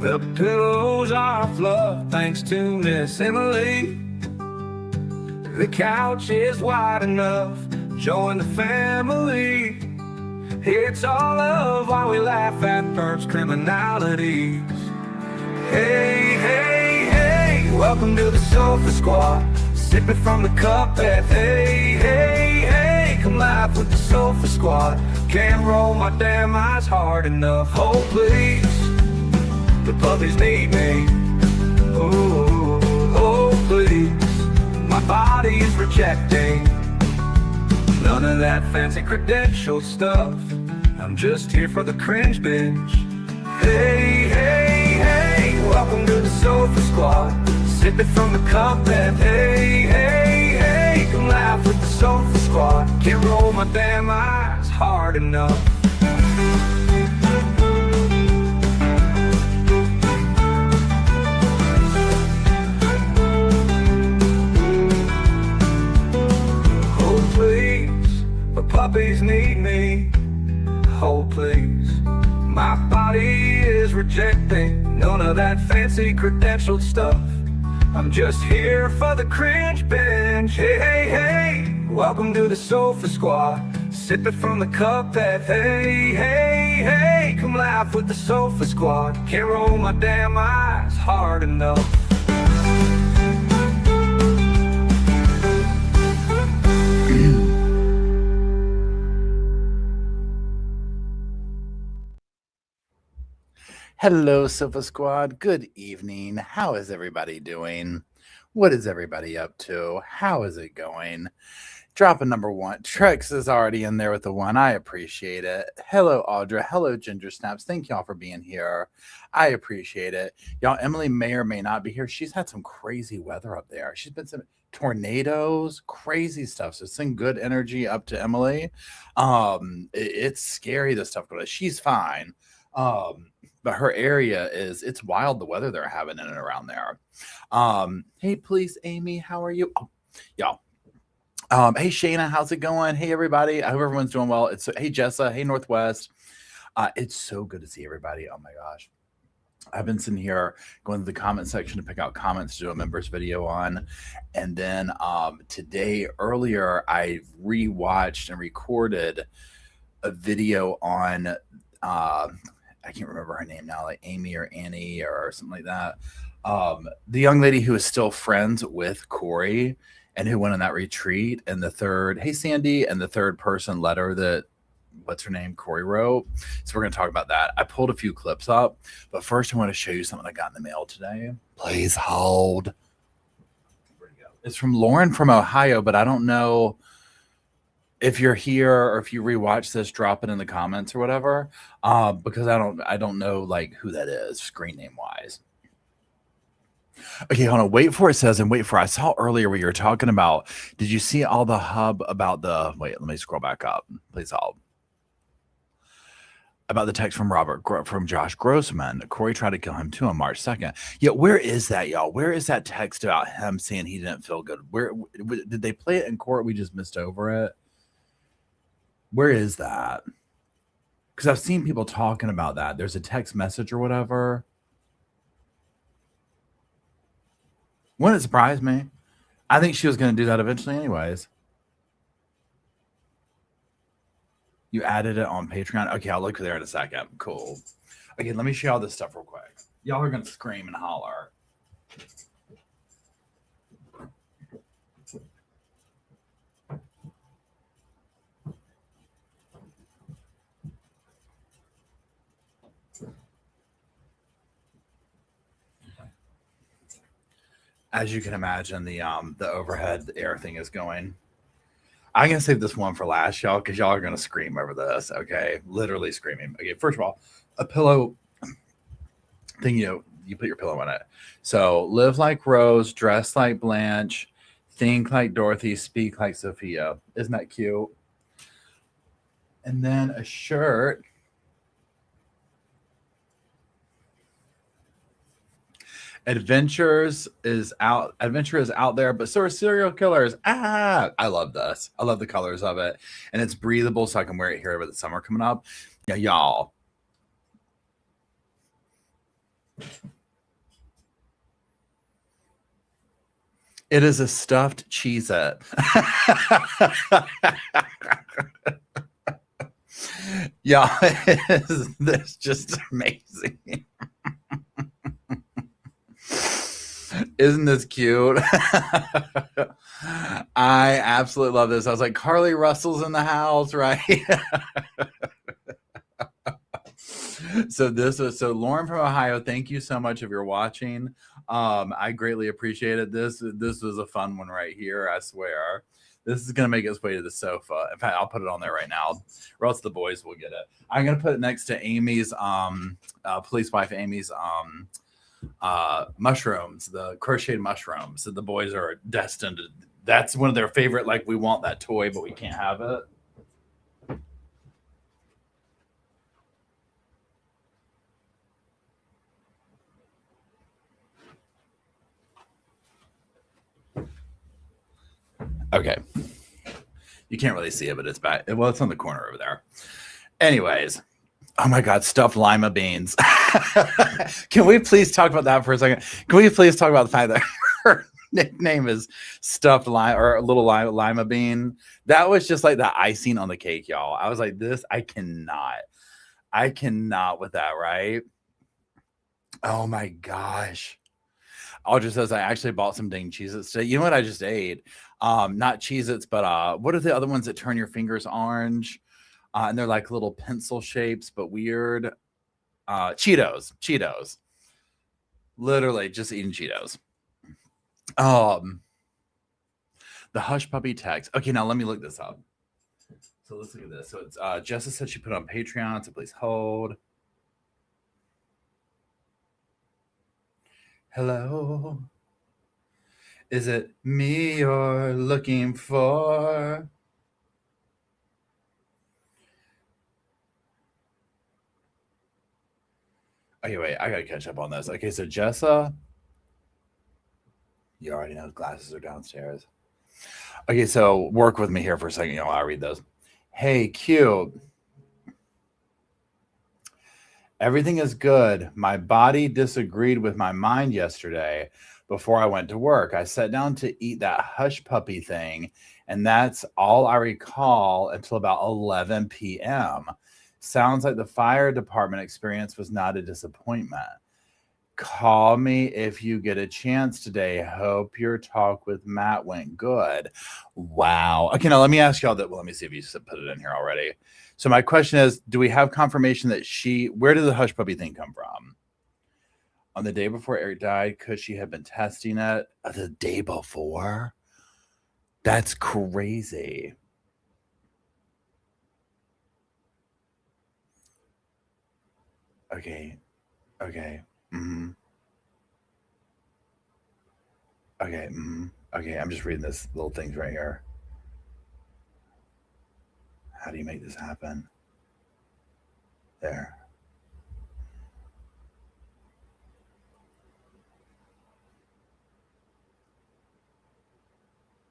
The pillows are fluff thanks to Miss Emily. The couch is wide enough, join the family. It's all love while we laugh at Perp's criminalities. Hey, hey, hey, welcome to the Sofa Squad. Sipping from the cup at hey, hey, hey. Come laugh with the Sofa Squad. Can't roll my damn eyes hard enough. Oh, please, the puppies need me. Ooh, oh, please, my body is rejecting none of that fancy credential stuff. I'm just here for the cringe binge. Hey, hey, hey, welcome to the Sofa Squad. Sipping from the cup and hey, hey, hey. Come laugh with the Sofa Squad. Can't roll my damn eyes hard enough. Oh please, the puppies need me. Oh please, my body is rejecting none of that fancy credentialed stuff. I'm just here for the cringe binge. Hey, hey, hey, welcome to the Sofa Squad. Sipping from the cup that hey, hey, hey. Come laugh with the Sofa Squad. Can't roll my damn eyes hard enough. Hello, Sofa Squad. Good evening. How is everybody doing? What is everybody up to? How is it going? Dropping number one. Trex is already in there with the one. I appreciate it. Hello, Audra. Hello, Ginger Snaps. Thank y'all for being here. I appreciate it. Y'all, Emily may or may not be here. She's had some crazy weather up there. She's been some tornadoes, crazy stuff. So send good energy up to Emily. It's scary, this stuff, but she's fine. But her area it's wild, the weather they're having in and around there. Hey, Police Amy, how are you? Oh, y'all. Hey, Shayna, how's it going? Hey, everybody. I hope everyone's doing well. Hey, Jessa. Hey, Northwest. It's so good to see everybody. Oh, my gosh. I've been sitting here going to the comment section to pick out comments to do a members video on. And then today, earlier, I rewatched and recorded a video on I can't remember her name now, like Amy or Annie or something like that. The young lady who is still friends with Corey and who went on that retreat. And the third, hey, Sandy, and the third person letter that, what's her name, Corey wrote. So we're going to talk about that. I pulled a few clips up, but first I want to show you something I got in the mail today. Please hold. Where'd it go? It's from Lauren from Ohio, but I don't know if you're here or if you rewatch this, drop it in the comments or whatever, because I don't know like who that is screen name wise. Okay, hold on. Wait for it says and wait for. I saw earlier where you were talking about. Did you see all the hub about the? Wait, let me scroll back up. Please hold. About the text from Josh Grossman. Corey tried to kill him too on March 2nd. Yeah, where is that, y'all? Where is that text about him saying he didn't feel good? Where did they play it in court? We just missed over it. Where is that? Because I've seen people talking about that. There's a text message or whatever. Wouldn't it surprise me? I think she was going to do that eventually anyways. You added it on Patreon? Okay, I'll look there in a second. Cool. Okay, let me show y'all this stuff real quick. Y'all are going to scream and holler. As you can imagine, the overhead air thing is going. I'm gonna save this one for last, y'all, because y'all are gonna scream over this. Okay, literally screaming. Okay, first of all, a pillow thing. You put your pillow in it. So live like Rose, dress like Blanche, think like Dorothy, speak like Sophia. Isn't that cute? And then a shirt. Adventure is out there, but so are serial killers. I love this. I love the colors of it, and it's breathable, so I can wear it here over the summer coming up. Yeah, y'all. It is a stuffed Cheez-It. Yeah, that's just amazing. Isn't this cute? I absolutely love this. I was like, Carly Russell's in the house, right? So Lauren from Ohio, thank you so much if you're watching. I greatly appreciate it. This was a fun one right here, I swear. This is gonna make its way to the sofa. In fact, I'll put it on there right now, or else the boys will get it. I'm gonna put it next to Amy's police wife Amy's mushrooms, the crocheted mushrooms that the boys are destined to. That's one of their favorite, like, we want that toy, but we can't have it. Okay. You can't really see it, but it's back. Well, it's on the corner over there. Anyways. Oh my God, stuffed lima beans. Can we please talk about that for a second? Can we please talk about the fact that her nickname is stuffed lima, or a little lima bean? That was just like the icing on the cake, y'all. I was like, I cannot with that, right? Oh my gosh. Audra says, I actually bought some dang Cheez-Its today. You know what I just ate? Not Cheez-Its, but what are the other ones that turn your fingers orange? And they're like little pencil shapes, but weird. Cheetos. Literally just eating Cheetos. The Hush Puppy text. Okay, now let me look this up. So let's look at this. So it's Jessica said she put on Patreon, so please hold. Hello. Is it me you're looking for? Okay, wait, I gotta catch up on this. Okay, so Jessa, you already know glasses are downstairs. Okay, so work with me here for a second. I'll read those. Hey, Q. Everything is good. My body disagreed with my mind yesterday before I went to work. I sat down to eat that hush puppy thing, and that's all I recall until about 11 p.m. Sounds like the fire department experience was not a disappointment. Call me if you get a chance today. Hope your talk with Matt went good. Wow. Okay, now let me ask y'all that. Well, let me see if you put it in here already. So my question is, do we have confirmation that where did the hush puppy thing come from? On the day before Eric died, because she had been testing it the day before? That's crazy. Okay. Mm-hmm. Okay. Mm-hmm. Okay. I'm just reading this little things right here. How do you make this happen? There.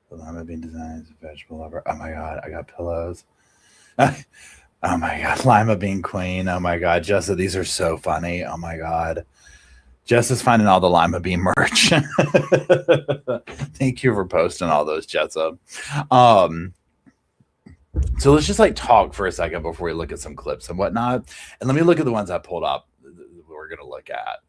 The lima bean design is a vegetable lover. Oh my God. I got pillows. Oh my God. Lima bean queen. Oh my God. Jessa, these are so funny. Oh my God. Jess is finding all the lima bean merch. Thank you for posting all those, Jessa. So let's just like talk for a second before we look at some clips and whatnot. And let me look at the ones I pulled up we're going to look at.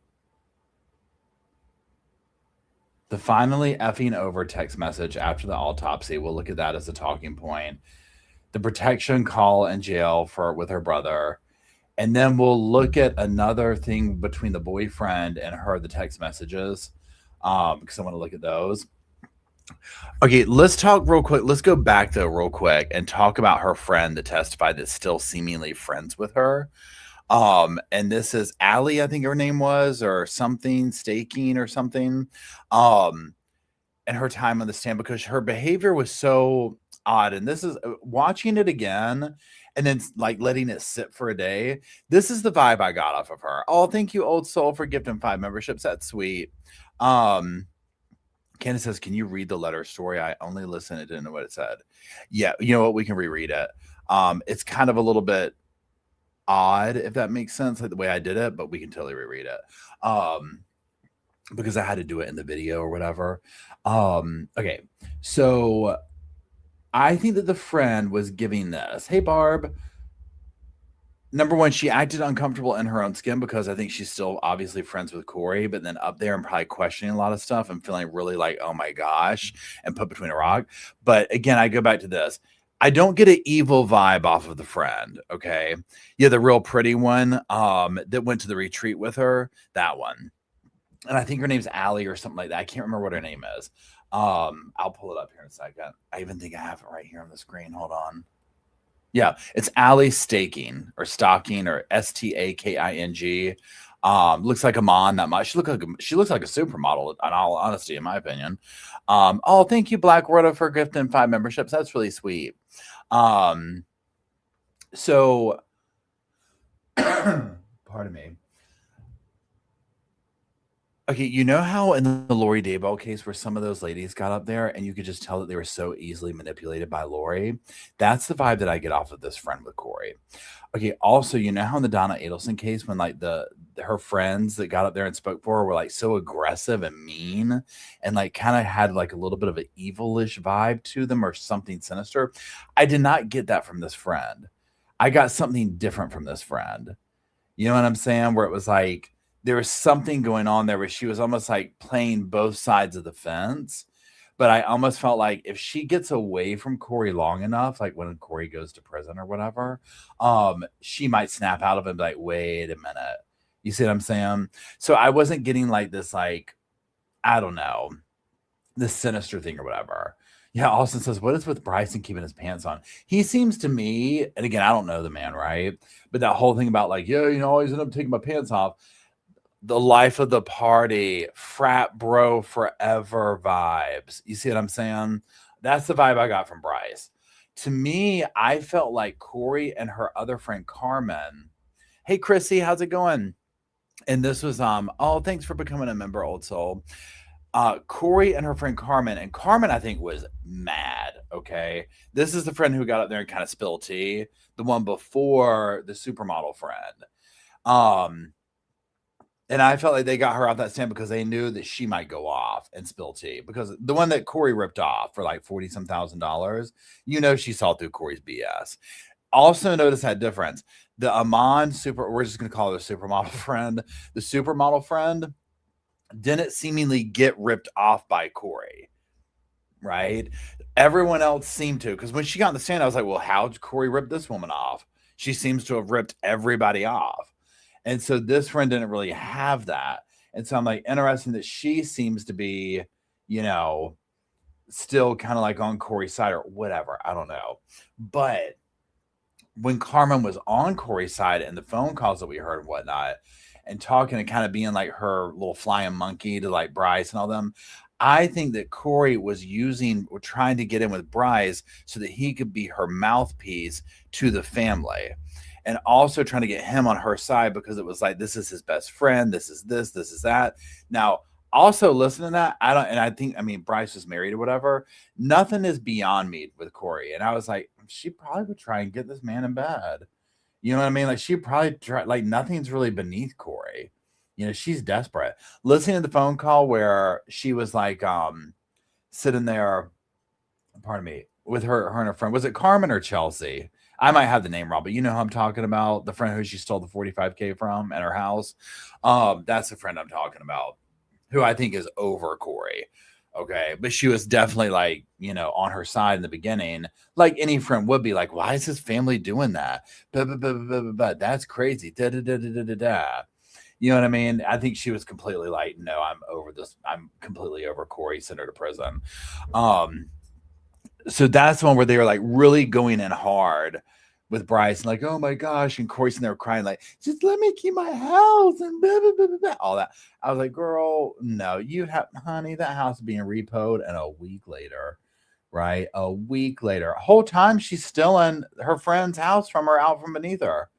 The finally effing over text message after the autopsy. We'll look at that as a talking point. The protection call in jail with her brother. And then we'll look at another thing between the boyfriend and her, the text messages, because I want to look at those. Okay, let's talk real quick. Let's go back though real quick and talk about her friend that testified that's still seemingly friends with her. And this is Allie, I think her name was, or something, staking or something. And her time on the stand, because her behavior was so odd. And this is watching it again and then like letting it sit for a day. This is the vibe I got off of her. Oh, thank you, old soul, for gifting 5 memberships. That's sweet. Candace says, can you read the letter story? I only listened. I didn't know what it said. Yeah. You know what? We can reread it. It's kind of a little bit odd, if that makes sense, like the way I did it, but we can totally reread it. Because I had to do it in the video or whatever. Okay. So I think that the friend was giving this. Hey, Barb. Number one, she acted uncomfortable in her own skin because I think she's still obviously friends with Corey, but then up there and probably questioning a lot of stuff and feeling really like, oh my gosh, and put between a rock. But again, I go back to this. I don't get an evil vibe off of the friend. Okay. Yeah, the real pretty one that went to the retreat with her, that one. And I think her name's Allie or something like that. I can't remember what her name is. I'll pull it up here in a second. I even think I have it right here on the screen. Hold on. Yeah, it's Allie Staking or Stocking or Staking. Looks like a mon that much. She looks like a supermodel, in all honesty, in my opinion. Oh, thank you, Black Rhoda, for gifting 5 memberships. That's really sweet. So pardon me. Okay, you know how in the Lori Daybell case where some of those ladies got up there and you could just tell that they were so easily manipulated by Lori? That's the vibe that I get off of this friend with Corey. Okay, also, you know how in the Donna Adelson case when like her friends that got up there and spoke for her were like so aggressive and mean and like kind of had like a little bit of an evilish vibe to them or something sinister? I did not get that from this friend. I got something different from this friend. You know what I'm saying? Where it was like, there was something going on there where she was almost like playing both sides of the fence. But I almost felt like if she gets away from Corey long enough, like when Corey goes to prison or whatever, she might snap out of it and be like, wait a minute. You see what I'm saying? So I wasn't getting like this, like, I don't know, this sinister thing or whatever. Yeah, Austin says, what is with Bryson keeping his pants on? He seems to me, and again, I don't know the man, right? But that whole thing about like, yeah, you know, I always end up taking my pants off. The life of the party, frat bro forever vibes. You see what I'm saying? That's the vibe I got from Bryce. To me, I felt like Corey and her other friend Carmen. Hey, Chrissy, how's it going? And this was oh, thanks for becoming a member, old soul. Corey and her friend Carmen, and Carmen, I think, was mad. Okay. This is the friend who got up there and kind of spilled tea, the one before the supermodel friend. And I felt like they got her off that stand because they knew that she might go off and spill tea. Because the one that Corey ripped off for like $40-some thousand, you know, she saw through Corey's BS. Also notice that difference. The Amon we're just going to call her the supermodel friend. The supermodel friend didn't seemingly get ripped off by Corey, right? Everyone else seemed to. Because when she got in the stand, I was like, well, how did Corey rip this woman off? She seems to have ripped everybody off. And so this friend didn't really have that. And so I'm like, interesting that she seems to be, you know, still kind of like on Corey's side or whatever. I don't know. But when Carmen was on Corey's side and the phone calls that we heard and whatnot, and talking and kind of being like her little flying monkey to like Bryce and all them, I think that Corey was trying to get in with Bryce so that he could be her mouthpiece to the family. And also trying to get him on her side because it was like, this is his best friend. This is this is that. Now, also listen to that. I think, Bryce was married or whatever. Nothing is beyond me with Corey. And I was like, she probably would try and get this man in bed. You know what I mean? Like she probably try, like nothing's really beneath Corey. You know, she's desperate. Listening to the phone call where she was like, sitting there, pardon me, with her and her friend. Was it Carmen or Chelsea? I might have the name wrong, but you know who I'm talking about. The friend who she stole the $45K from at her house. That's the friend I'm talking about, who I think is over Corey. Okay. But she was definitely like, you know, on her side in the beginning, like any friend would be like, why is his family doing that? But that's crazy. Da, da, da, da, da, da, da. You know what I mean? I think she was completely like, no, I'm over this. I'm completely over Corey, sent her to prison. So that's the one where they were like really going in hard with Bryce and like, oh my gosh. And Corey's in there crying, like, just let me keep my house and blah, blah, blah, blah, all that. I was like, girl, no, honey, that house is being repoed. And a week later, right? A week later, whole time she's still in her friend's house out from beneath her.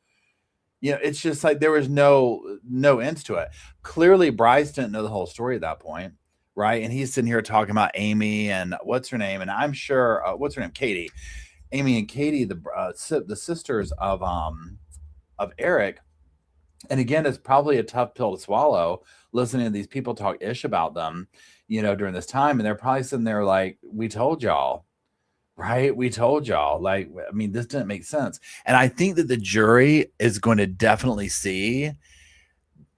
You know, it's just like there was no ends to it. Clearly, Bryce didn't know the whole story at that point. Right. And he's sitting here talking about Amy and what's her name. And I'm sure what's her name? Katie. Amy and Katie, the sisters of Eric. And again, it's probably a tough pill to swallow listening to these people talk ish about them, during this time. And they're probably sitting there like, we told y'all, right? We told y'all. Like, I mean, this didn't make sense. And I think that the jury is going to definitely see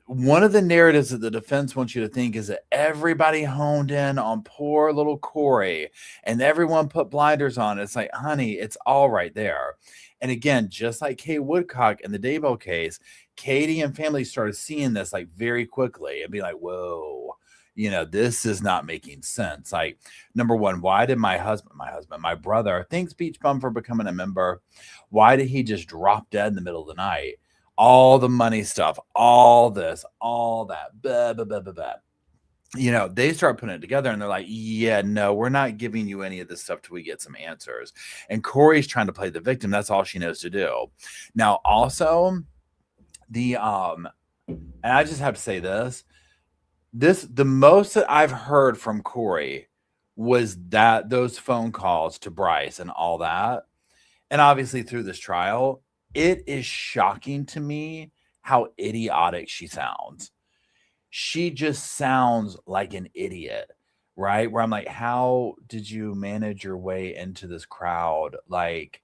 one of the narratives that the defense wants you to think is that everybody honed in on poor little Corey and everyone put blinders on. It's like, honey, it's all right there. And again, just like Kay Woodcock in the Daybell case, Katie and family started seeing this like very quickly and be like, whoa, this is not making sense. Like, number one, why did my brother, thanks Beach Bum for becoming a member. Why did he just drop dead in the middle of the night? All the money stuff, all this, all that, blah, blah, blah, blah, blah. They start putting it together and they're like, yeah, no, we're not giving you any of this stuff till we get some answers. And Corey's trying to play the victim. That's all she knows to do. Now, also, and I just have to say the most that I've heard from Corey was those phone calls to Bryce and all that. And obviously through this trial, it is shocking to me how idiotic she sounds. She just sounds like an idiot, right? Where I'm like, how did you manage your way into this crowd? Like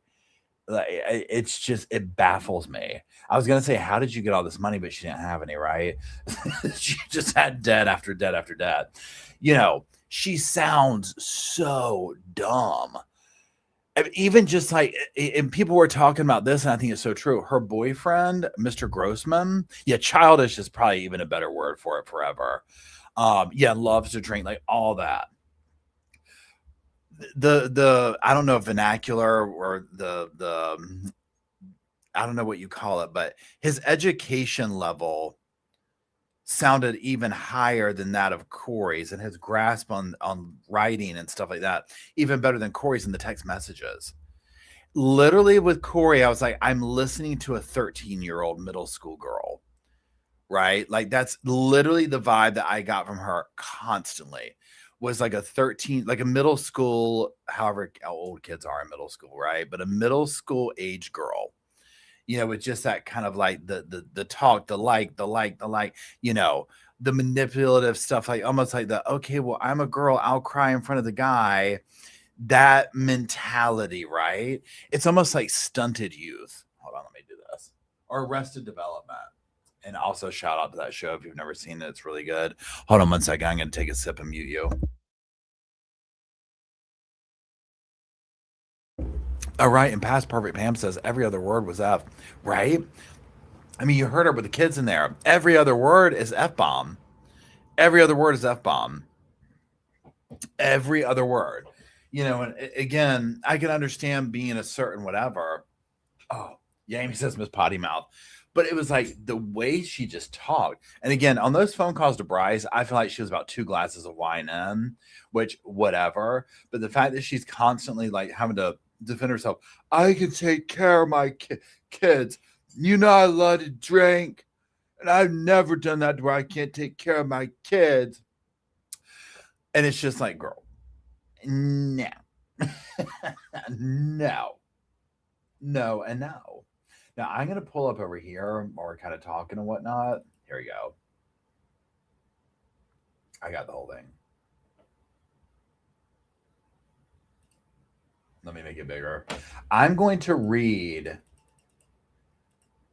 it's just, it baffles me. I was going to say, how did you get all this money? But she didn't have any, right? She just had debt after debt after debt. She sounds so dumb. Even just like, and people were talking about this, and I think it's so true. Her boyfriend, Mr. Grossman, childish is probably even a better word for it forever. Loves to drink, like all that. The I don't know, vernacular or the I don't know what you call it, but his education level sounded even higher than that of Corey's, and his grasp on writing and stuff like that, even better than Corey's in the text messages. Literally with Corey, I was like, I'm listening to a 13-year-old middle school girl, right? Like that's literally the vibe that I got from her constantly, was like like a middle school, however how old kids are in middle school, right? But a middle school age girl. With just that kind of like the talk, the manipulative stuff, like almost like okay, well, I'm a girl, I'll cry in front of the guy. That mentality, right? It's almost like stunted youth. Hold on, let me do this. Or Arrested Development. And also shout out to that show if you've never seen it. It's really good. Hold on one second. I'm going to take a sip and mute you. All right, and Past Perfect Pam says every other word was F, right? I mean, you heard her with the kids in there. Every other word is F-bomb. Every other word is F-bomb. Every other word. And again, I can understand being a certain whatever. Oh, yeah, Amy says Miss Potty Mouth. But it was like the way she just talked. And again, on those phone calls to Bryce, I feel like she was about 2 glasses of wine in, which whatever. But the fact that she's constantly like having to defend herself. I can take care of my kids. I love to drink, and I've never done that where I can't take care of my kids. And it's just like, girl, no, no, and no. Now I'm going to pull up over here or kind of talking and whatnot. Here we go. I got the whole thing. Let me make it bigger. I'm going to read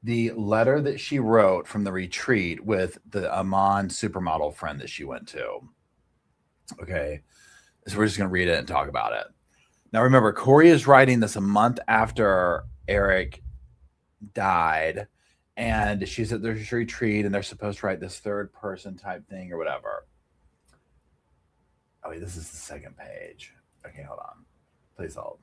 the letter that she wrote from the retreat with the Amman supermodel friend that she went to. Okay. So we're just going to read it and talk about it. Now, remember, Corey is writing this a month after Eric died, and she's at the retreat, and they're supposed to write this third person type thing or whatever. Oh, wait, this is the second page. Okay, hold on. Please hold.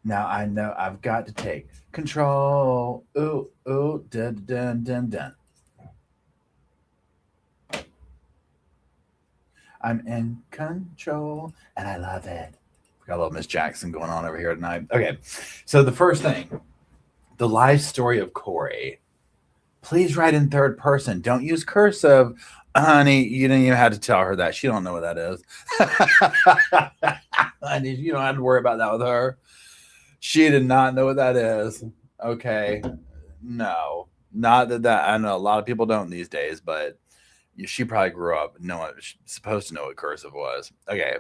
Now I know I've got to take control. Ooh, ooh, dun, dun, dun, dun. I'm in control, and I love it. Got a little Miss Jackson going on over here tonight. Okay, so the first thing, the life story of Corey. Please write in third person. Don't use cursive. Honey, you didn't even have to tell her that. She don't know what that is. Honey, you don't have to worry about that with her. She did not know what that is. Okay. No. Not that I know a lot of people don't these days, but she probably grew up knowing supposed to know what cursive was. Okay.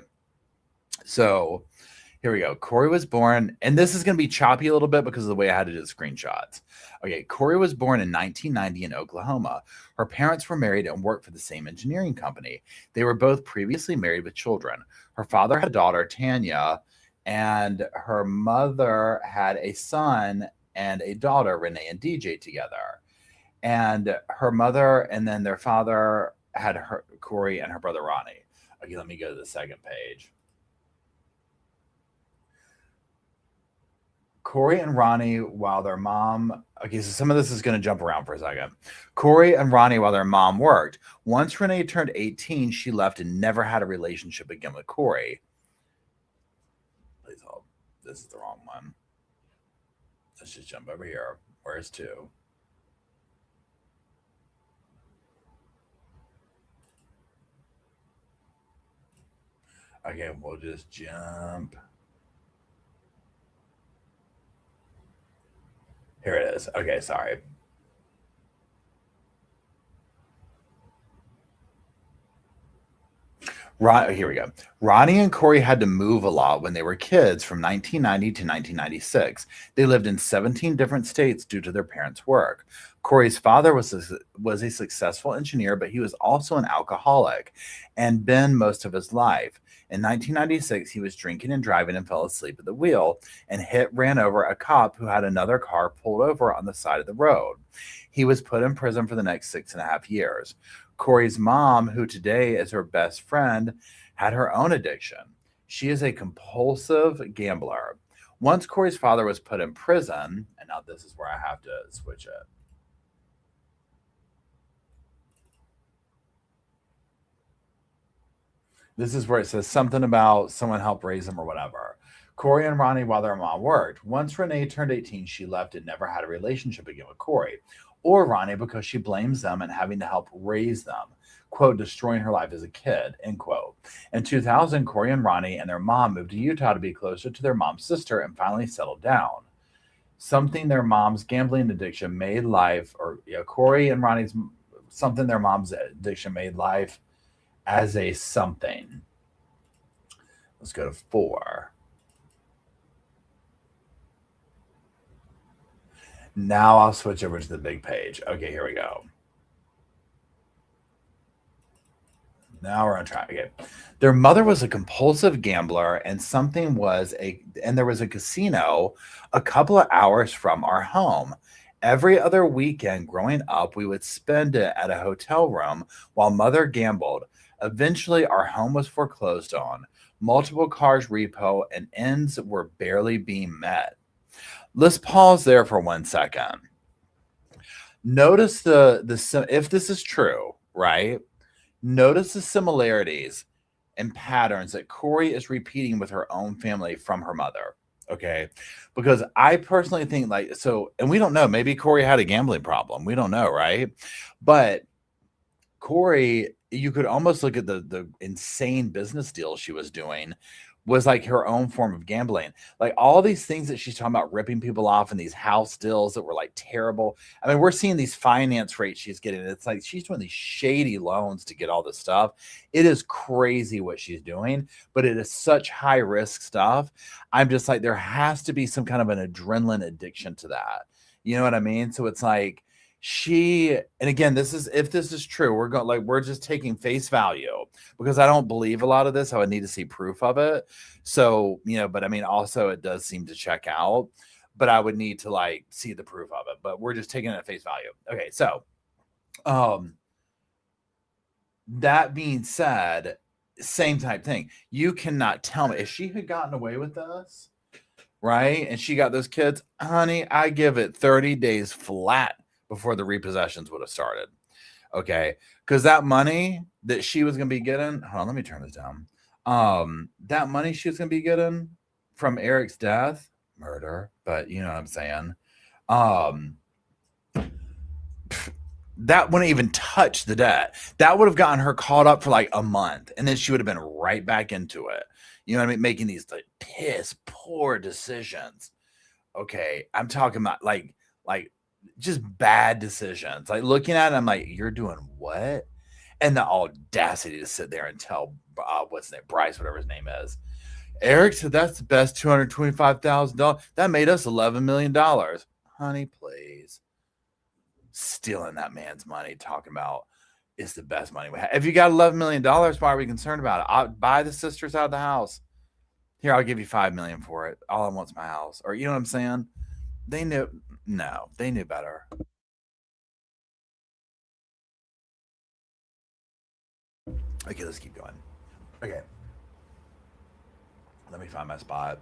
So here we go. Corey was born, and this is going to be choppy a little bit because of the way I had to do the screenshots. Okay, Corey was born in 1990 in Oklahoma. Her parents were married and worked for the same engineering company. They were both previously married with children. Her father had a daughter, Tanya, and her mother had a son and a daughter, Renee and DJ, together. And her mother and then their father had Corey and her brother Ronnie. Okay, let me go to the second page. Corey and Ronnie, while their mom, okay, so some of this is going to jump around for a second. Corey and Ronnie, while their mom worked. Once Renee turned 18, she left and never had a relationship again with Corey. Please hold. This is the wrong one. Let's just jump over here. Where's 2? Okay, we'll just jump. Here it is. Okay, sorry. Here we go. Ronnie and Corey had to move a lot when they were kids from 1990 to 1996. They lived in 17 different states due to their parents' work. Corey's father was a successful engineer, but he was also an alcoholic and been most of his life. In 1996, he was drinking and driving and fell asleep at the wheel and ran over a cop who had another car pulled over on the side of the road. He was put in prison for the next 6.5 years. Corey's mom, who today is her best friend, had her own addiction. She is a compulsive gambler. Once Corey's father was put in prison, and now this is where I have to switch it. This is where it says something about someone helped raise them or whatever. Corey and Ronnie, while their mom worked. Once Renee turned 18, she left and never had a relationship again with Corey or Ronnie because she blames them and having to help raise them, quote, destroying her life as a kid, end quote. In 2000, Corey and Ronnie and their mom moved to Utah to be closer to their mom's sister and finally settled down. Something their mom's gambling addiction made life, Corey and Ronnie's, something their mom's addiction made life as a something. Let's go to 4. Now I'll switch over to the big page. Okay, here we go. Now we're on track. Okay. Their mother was a compulsive gambler, and there was a casino a couple of hours from our home. Every other weekend growing up, we would spend it at a hotel room while mother gambled. Eventually, our home was foreclosed on. Multiple cars repo and ends were barely being met. Let's pause there for 1 second. Notice if this is true, right? Notice the similarities and patterns that Corey is repeating with her own family from her mother. Okay. Because I personally think and we don't know, maybe Corey had a gambling problem. We don't know, right? But Corey, you could almost look at the insane business deals she was doing was like her own form of gambling. Like all these things that she's talking about ripping people off and these house deals that were like terrible. I mean, we're seeing these finance rates she's getting. It's like she's doing these shady loans to get all this stuff. It is crazy what she's doing, but it is such high risk stuff. I'm just like, there has to be some kind of an adrenaline addiction to that. You know what I mean? So it's like, and again, if this is true, we're just taking face value because I don't believe a lot of this. I would need to see proof of it. So, but I mean, also it does seem to check out, but I would need to see the proof of it, but we're just taking it at face value. Okay. So, that being said, same type thing. You cannot tell me if she had gotten away with this, right? And she got those kids, honey, I give it 30 days flat before the repossessions would have started. Okay. Because that money that she was going to be getting, hold on, let me turn this down. That money she was going to be getting from Eric's death, murder, but you know what I'm saying? that wouldn't even touch the debt. That would have gotten her caught up for like a month, and then she would have been right back into it. You know what I mean? Making these like piss poor decisions. Okay, I'm talking about like just bad decisions. Like looking at it, I'm like, you're doing what? And the audacity to sit there and tell what's his name, Bryce, whatever his name is. Eric said that's the best $225,000. That made us $11 million. Honey, please. Stealing that man's money, talking about it's the best money we have. If you got $11 million, why are we concerned about it? I'll buy the sisters out of the house. Here, I'll give you $5 million for it. All I want's my house. Or you know what I'm saying? They knew. No, they knew better. Okay, let's keep going. Okay. Let me find my spot.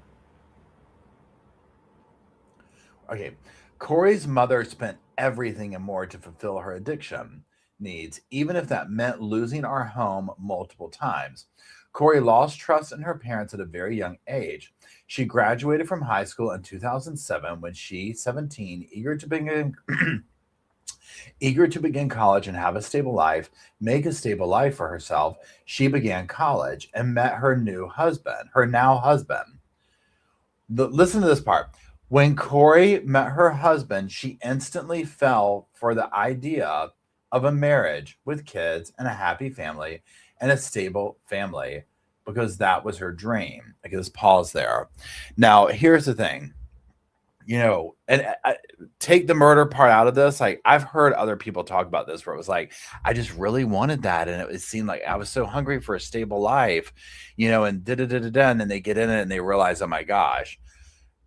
Okay. Corey's mother spent everything and more to fulfill her addiction needs, even if that meant losing our home multiple times. Corey lost trust in her parents at a very young age. She graduated from high school in 2007 when she, 17, eager to begin college and have a stable life, make a stable life for herself, she began college and met her now husband. Listen to this part. When Corey met her husband, she instantly fell for the idea of a marriage with kids and a happy family and a stable family because that was her dream. Okay, let's pause there. Now, here's the thing. You know, and take the murder part out of this. Like, I've heard other people talk about this where it was like, I just really wanted that. And it seemed like I was so hungry for a stable life, you know, and and then they get in it and they realize, oh my gosh.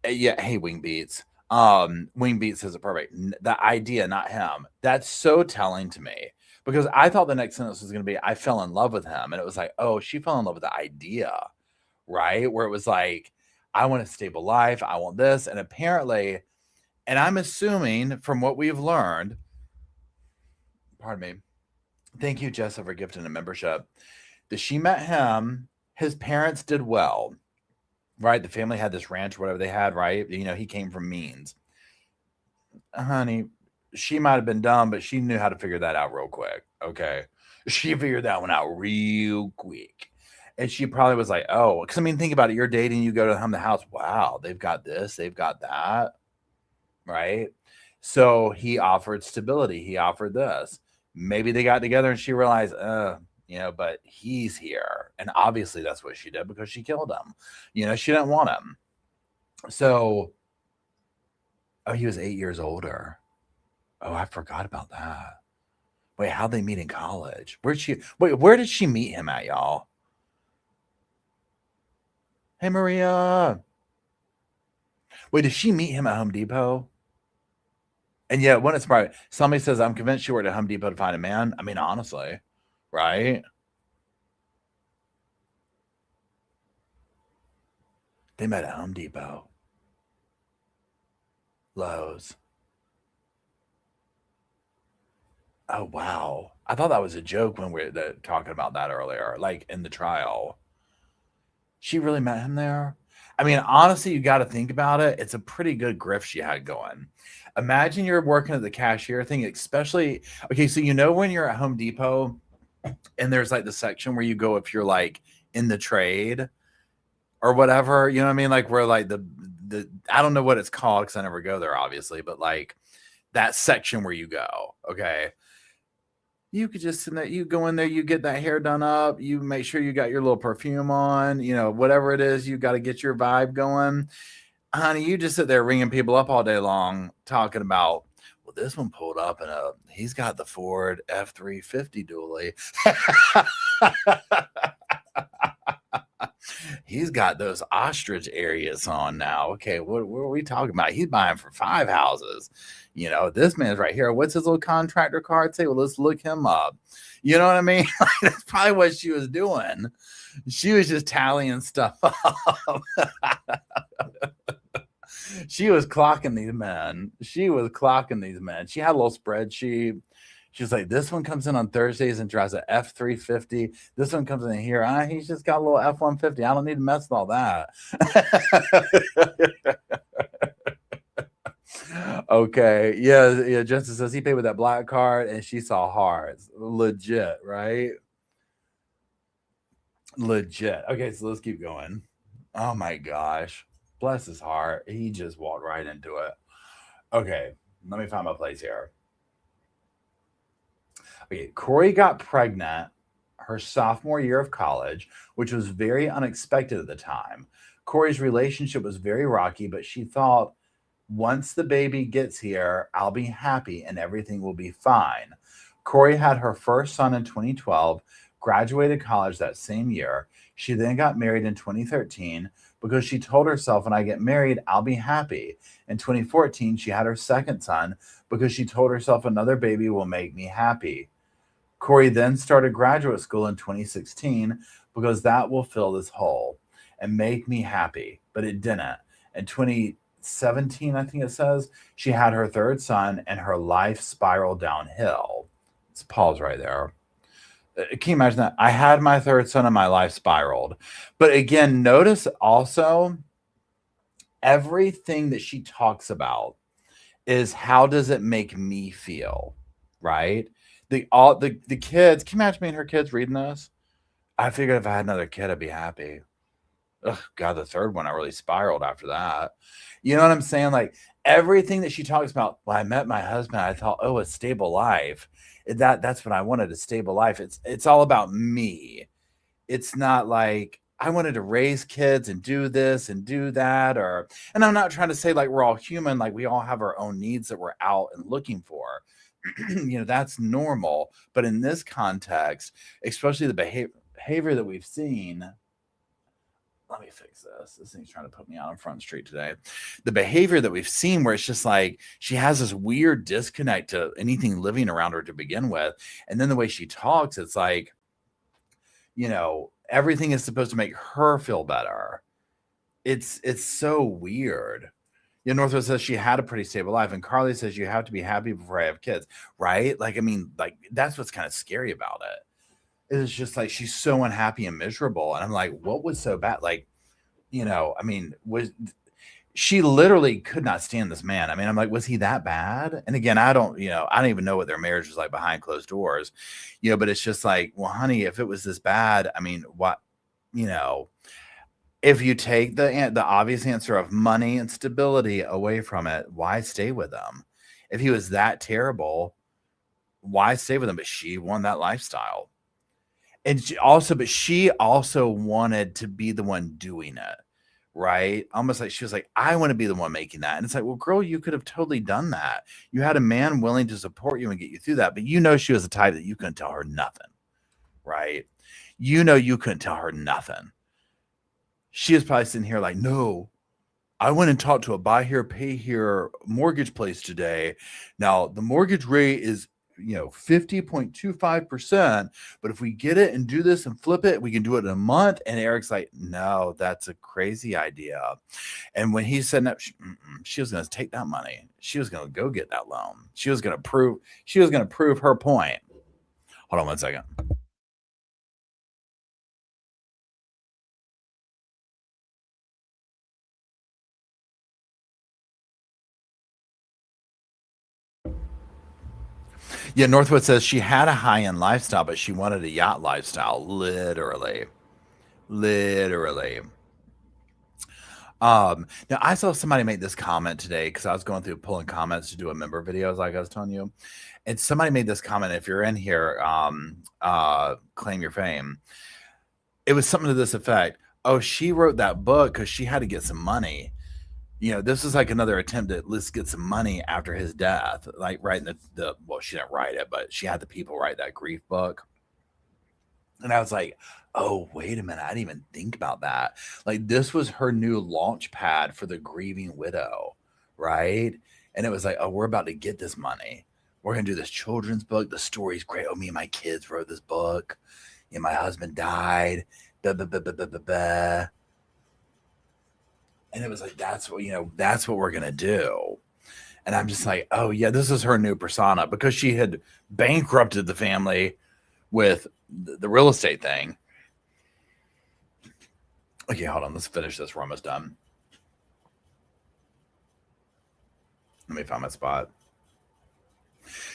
Yeah, hey, Wing Beats. Wing Beats says it perfect. The idea, not him. That's so telling to me because I thought the next sentence was going to be, I fell in love with him. And it was like, oh, she fell in love with the idea, right? Where it was like, I want a stable life. I want this. And apparently, and I'm assuming from what we've learned, pardon me, thank you, Jessa, for gifting a membership, that she met him. His parents did well, right? The family had this ranch, whatever they had, right? You know, he came from means. Honey, she might have been dumb, but she knew how to figure that out real quick. Okay. She figured that one out real quick. And she probably was like, oh, because I mean, think about it. You're dating, you go to the house. Wow, they've got this, they've got that. Right. So he offered stability. He offered this. Maybe they got together and she realized, you know, but he's here. And obviously that's what she did because she killed him. You know, she didn't want him. So, oh, he was 8 years older. Oh, I forgot about that. Wait, how'd they meet in college? Where did she meet him at, y'all? Hey, Maria. Wait, did she meet him at Home Depot? And yet, when it's private, somebody says, I'm convinced she worked at Home Depot to find a man. I mean, honestly, right? They met at Home Depot. Lowe's. Oh, wow. I thought that was a joke when we were talking about that earlier, like in the trial. She really met him there? I mean, honestly, you got to think about it. It's a pretty good grift she had going. Imagine you're working at the cashier thing, especially, okay, so you know when you're at Home Depot and there's like the section where you go if you're like in the trade or whatever, you know what I mean? Like where like the I don't know what it's called because I never go there, obviously, but like that section where you go, okay. You could just sit there, you go in there, you get that hair done up, you make sure you got your little perfume on, you know, whatever it is, you got to get your vibe going. Honey, you just sit there ringing people up all day long talking about, well, this one pulled up and he's got the Ford F-350 dually. He's got those ostrich areas on now. Okay, what are we talking about? He's buying for 5 houses. You know, this man's right here. What's his little contractor card say? Well, let's look him up. You know what I mean? That's probably what she was doing. She was just tallying stuff up. She was clocking these men. She had a little spreadsheet. She's like, this one comes in on Thursdays and drives an F-350. This one comes in here. He's just got a little F-150. I don't need to mess with all that. Okay. Yeah. Justin says he paid with that black card and she saw hearts. Legit, right? Legit. Okay, so let's keep going. Oh my gosh. Bless his heart. He just walked right into it. Okay, let me find my place here. Okay, Corey got pregnant her sophomore year of college, which was very unexpected at the time. Corey's relationship was very rocky, but she thought once the baby gets here, I'll be happy and everything will be fine. Corey had her first son in 2012, graduated college that same year. She then got married in 2013 because she told herself, when I get married, I'll be happy. In 2014, she had her second son because she told herself another baby will make me happy. Corey then started graduate school in 2016 because that will fill this hole and make me happy, but it didn't. In 2017, I think it says, she had her third son and her life spiraled downhill. Let's pause right there. Can you imagine that? I had my third son and my life spiraled. But again, notice also everything that she talks about is how does it make me feel, right? The kids, can you imagine me and her kids reading this? I figured if I had another kid, I'd be happy. Ugh, God, the third one, I really spiraled after that. You know what I'm saying? Like everything that she talks about. When I met my husband, I thought, oh, a stable life. That's what I wanted, a stable life. It's all about me. It's not like I wanted to raise kids and do this and do that, and I'm not trying to say like we're all human, like we all have our own needs that we're out and looking for. That's normal. But in this context, especially the behavior that we've seen, let me fix this. This thing's trying to put me out on Front Street today. The behavior that we've seen where it's just like she has this weird disconnect to anything living around her to begin with. And then the way she talks, it's like, everything is supposed to make her feel better. It's so weird. Northwood says she had a pretty stable life, and Carly says you have to be happy before I have kids, right? Like, I mean, like that's what's kind of scary about it. It's just like she's so unhappy and miserable, and I'm like, what was so bad? Like, I mean, was she literally could not stand this man? I mean, I'm like, was he that bad? And again, I don't even know what their marriage was like behind closed doors, but it's just like, well, honey, if it was this bad, I mean, what, if you take the obvious answer of money and stability away from it, why stay with him? If he was that terrible, why stay with him? But she won that lifestyle. And she also wanted to be the one doing it, right? Almost like she was like, I want to be the one making that. And it's like, well, girl, you could have totally done that. You had a man willing to support you and get you through that. But she was the type that you couldn't tell her nothing, right? You couldn't tell her nothing. She is probably sitting here like, no, I went and talked to a buy here, pay here mortgage place today. Now, the mortgage rate is 50.25%. But if we get it and do this and flip it, we can do it in a month. And Eric's like, no, that's a crazy idea. And when he said that, she was going to take that money. She was going to go get that loan. She was going to prove her point. Hold on one second. Yeah, Northwood says she had a high-end lifestyle, but she wanted a yacht lifestyle. Literally. Now I saw somebody make this comment today because I was going through pulling comments to do a member videos, like I was telling you. And somebody made this comment. If you're in here, claim your fame. It was something to this effect. Oh, she wrote that book because she had to get some money. This is like another attempt at let's get some money after his death, like writing well, she didn't write it, but she had the people write that grief book. And I was like, oh, wait a minute. I didn't even think about that. Like this was her new launch pad for the grieving widow, right? And it was like, oh, we're about to get this money. We're going to do this children's book. The story's great. Oh, me and my kids wrote this book. My husband died. Blah, blah, blah, blah, blah, blah, blah. And it was like, that's what we're going to do. And I'm just like, oh, yeah, this is her new persona because she had bankrupted the family with the real estate thing. Okay, hold on. Let's finish this. We're almost done. Let me find my spot.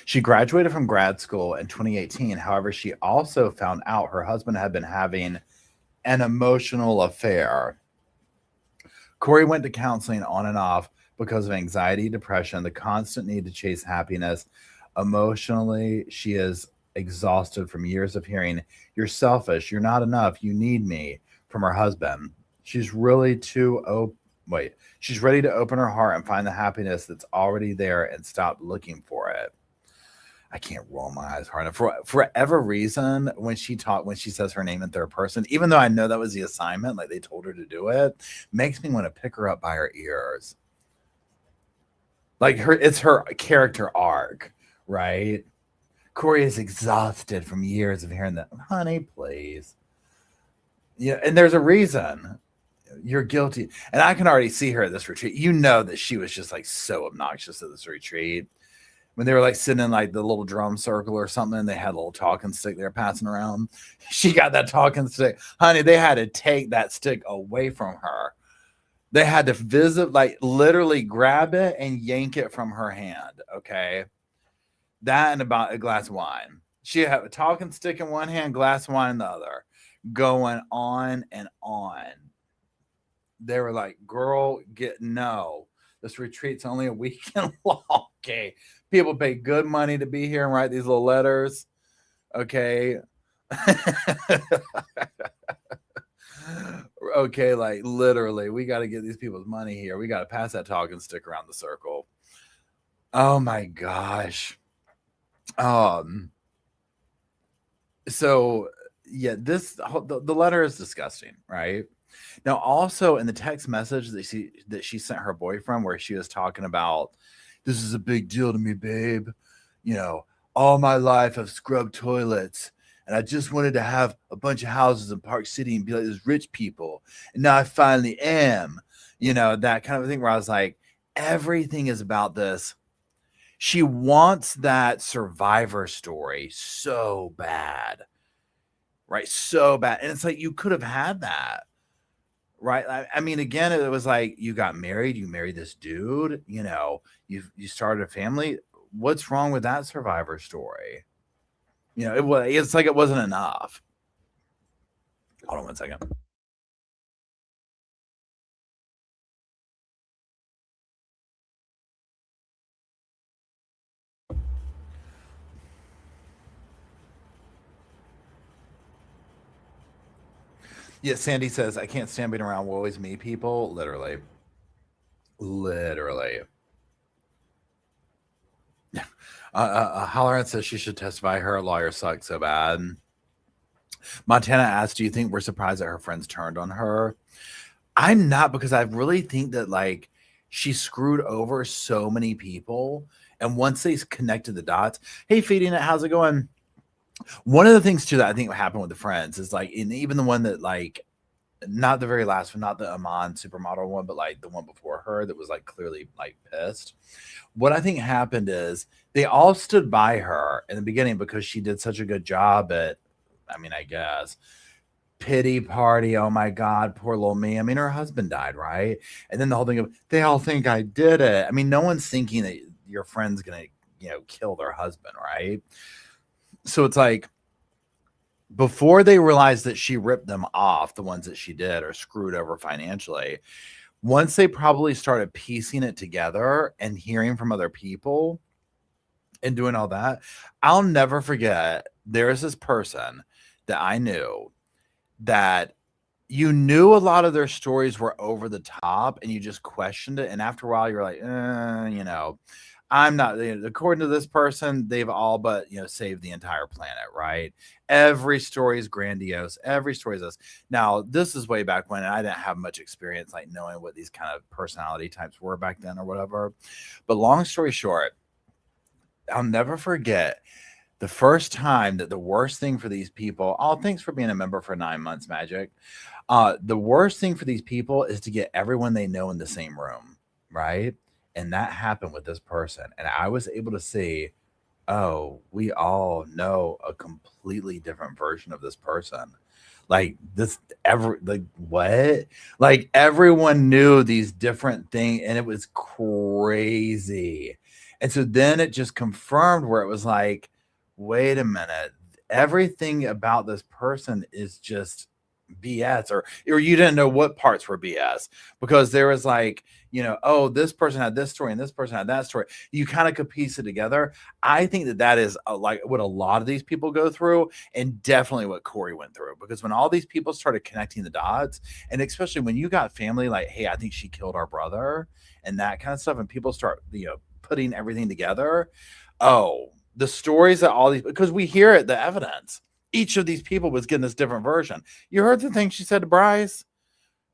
She graduated from grad school in 2018. However, she also found out her husband had been having an emotional affair. Corey went to counseling on and off because of anxiety, depression, the constant need to chase happiness. Emotionally, she is exhausted from years of hearing, "You're selfish, you're not enough, you need me," from her husband. She's really she's ready to open her heart and find the happiness that's already there and stop looking for it. I can't roll my eyes hard enough. For whatever reason, when she says her name in third person, even though I know that was the assignment, like they told her to do it, makes me want to pick her up by her ears. Like it's her character arc, right? Corey is exhausted from years of hearing that. Honey, please. Yeah, and there's a reason. You're guilty. And I can already see her at this retreat. You know that she was just like so obnoxious at this retreat. When they were like sitting in like the little drum circle or something, and they had a little talking stick they were passing around. She got that talking stick. Honey, they had to take that stick away from her. They had to literally grab it and yank it from her hand. Okay. That and about a glass of wine. She had a talking stick in one hand, glass of wine in the other, going on and on. They were like, girl, no. This retreat's only a weekend long. Okay. People pay good money to be here and write these little letters. Okay. Okay, like literally, we got to get these people's money here. We got to pass that talking stick around the circle. Oh my gosh. So yeah, the letter is disgusting, right? Now, also in the text message that she sent her boyfriend, where she was talking about, "This is a big deal to me, babe. You know, all my life I've scrubbed toilets, and I just wanted to have a bunch of houses in Park City and be like those rich people. And now I finally am." You know, that kind of thing where I was like, everything is about this. She wants that survivor story so bad, right? So bad. And it's like, you could have had that. Right. I mean, again, it was like you got married, you married this dude, you know, you started a family. What's wrong with that survivor story? You know, it's like it wasn't enough. Hold on one second. Yeah, Sandy says, "I can't stand being around always me people." Literally. Literally. Holleran says she should testify. Her lawyer sucks so bad. Montana asks, "Do you think we're surprised that her friends turned on her?" I'm not, because I really think that like she screwed over so many people. And once they connected the dots, hey, Feeding It, how's it going? One of the things too that I think happened with the friends is like, and even the one that like, not the very last one, not the Amon supermodel one, but like the one before her that was like clearly like pissed. What I think happened is they all stood by her in the beginning because she did such a good job at, I mean, I guess, pity party. Oh my God, poor little me. I mean, her husband died, right? And then the whole thing of, they all think I did it. I mean, no one's thinking that your friend's going to, you know, kill their husband, right? So it's like, before they realized that she ripped them off, the ones that she did or screwed over financially, once they probably started piecing it together and hearing from other people and doing all that, I'll never forget, there's this person that I knew that you knew a lot of their stories were over the top and you just questioned it. And after a while, you're like, you know, I'm not, according to this person, they've all but, you know, saved the entire planet, right? Every story is grandiose. Every story is this. Now, this is way back when I didn't have much experience, like knowing what these kind of personality types were back then or whatever. But long story short, I'll never forget the first time that the worst thing for these people, oh, thanks for being a member for 9 months, Magic. The worst thing for these people is to get everyone they know in the same room, right? And that happened with this person. And I was able to see, oh, we all know a completely different version of this person. like this what? Like everyone knew these different things, and it was crazy. And so then it just confirmed where it was like, wait a minute, everything about this person is just BS, or you didn't know what parts were BS, because there was like, oh, this person had this story and this person had that story. You kind of could piece it together. I think that is like what a lot of these people go through, and definitely what Corey went through, because when all these people started connecting the dots, and especially when you got family like, hey, I think she killed our brother and that kind of stuff, and people start, putting everything together. Oh, the stories that all these, because we hear it, the evidence. Each of these people was getting this different version. You heard the thing she said to Bryce?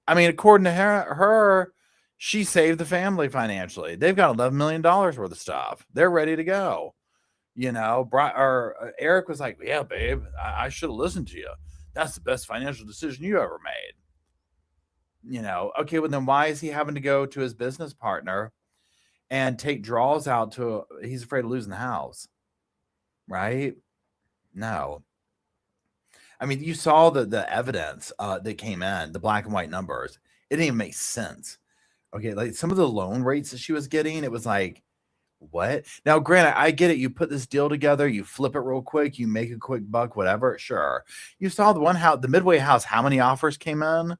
I mean, according to her, she saved the family financially. They've got $11 million worth of stuff. They're ready to go. Eric was like, yeah, babe, I should have listened to you. That's the best financial decision you ever made. Okay, well, then why is he having to go to his business partner and take draws out he's afraid of losing the house? Right? No. I mean, you saw the evidence that came in, the black and white numbers. It didn't even make sense. Okay, like some of the loan rates that she was getting, it was like, what? Now, granted, I get it. You put this deal together, you flip it real quick, you make a quick buck, whatever. Sure. You saw the one house, the Midway house, how many offers came in?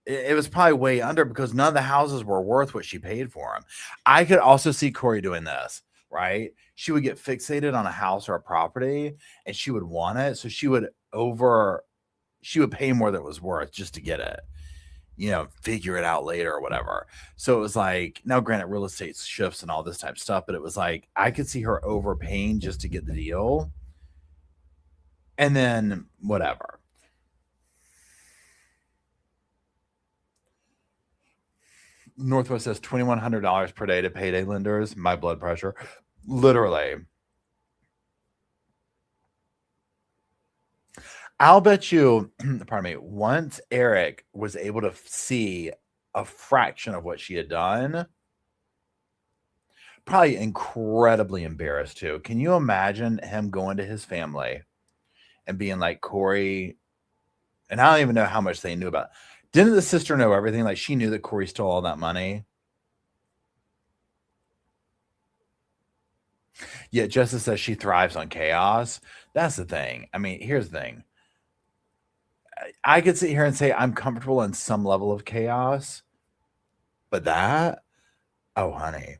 It was probably way under, because none of the houses were worth what she paid for them. I could also see Corey doing this, right? She would get fixated on a house or a property, and she would want it. So she would pay more than it was worth just to get it, figure it out later or whatever. So it was like, now granted, real estate shifts and all this type of stuff, but it was like, I could see her overpaying just to get the deal. And then whatever. Northwest says $2,100 per day to payday lenders. My blood pressure, literally. I'll bet you, pardon me, once Eric was able to see a fraction of what she had done, probably incredibly embarrassed too. Can you imagine him going to his family and being like, Corey, and I don't even know how much they knew about it. Didn't the sister know everything? Like, she knew that Corey stole all that money. Yeah, Justice says she thrives on chaos. That's the thing. I mean, here's the thing. I could sit here and say I'm comfortable in some level of chaos, but that, oh honey,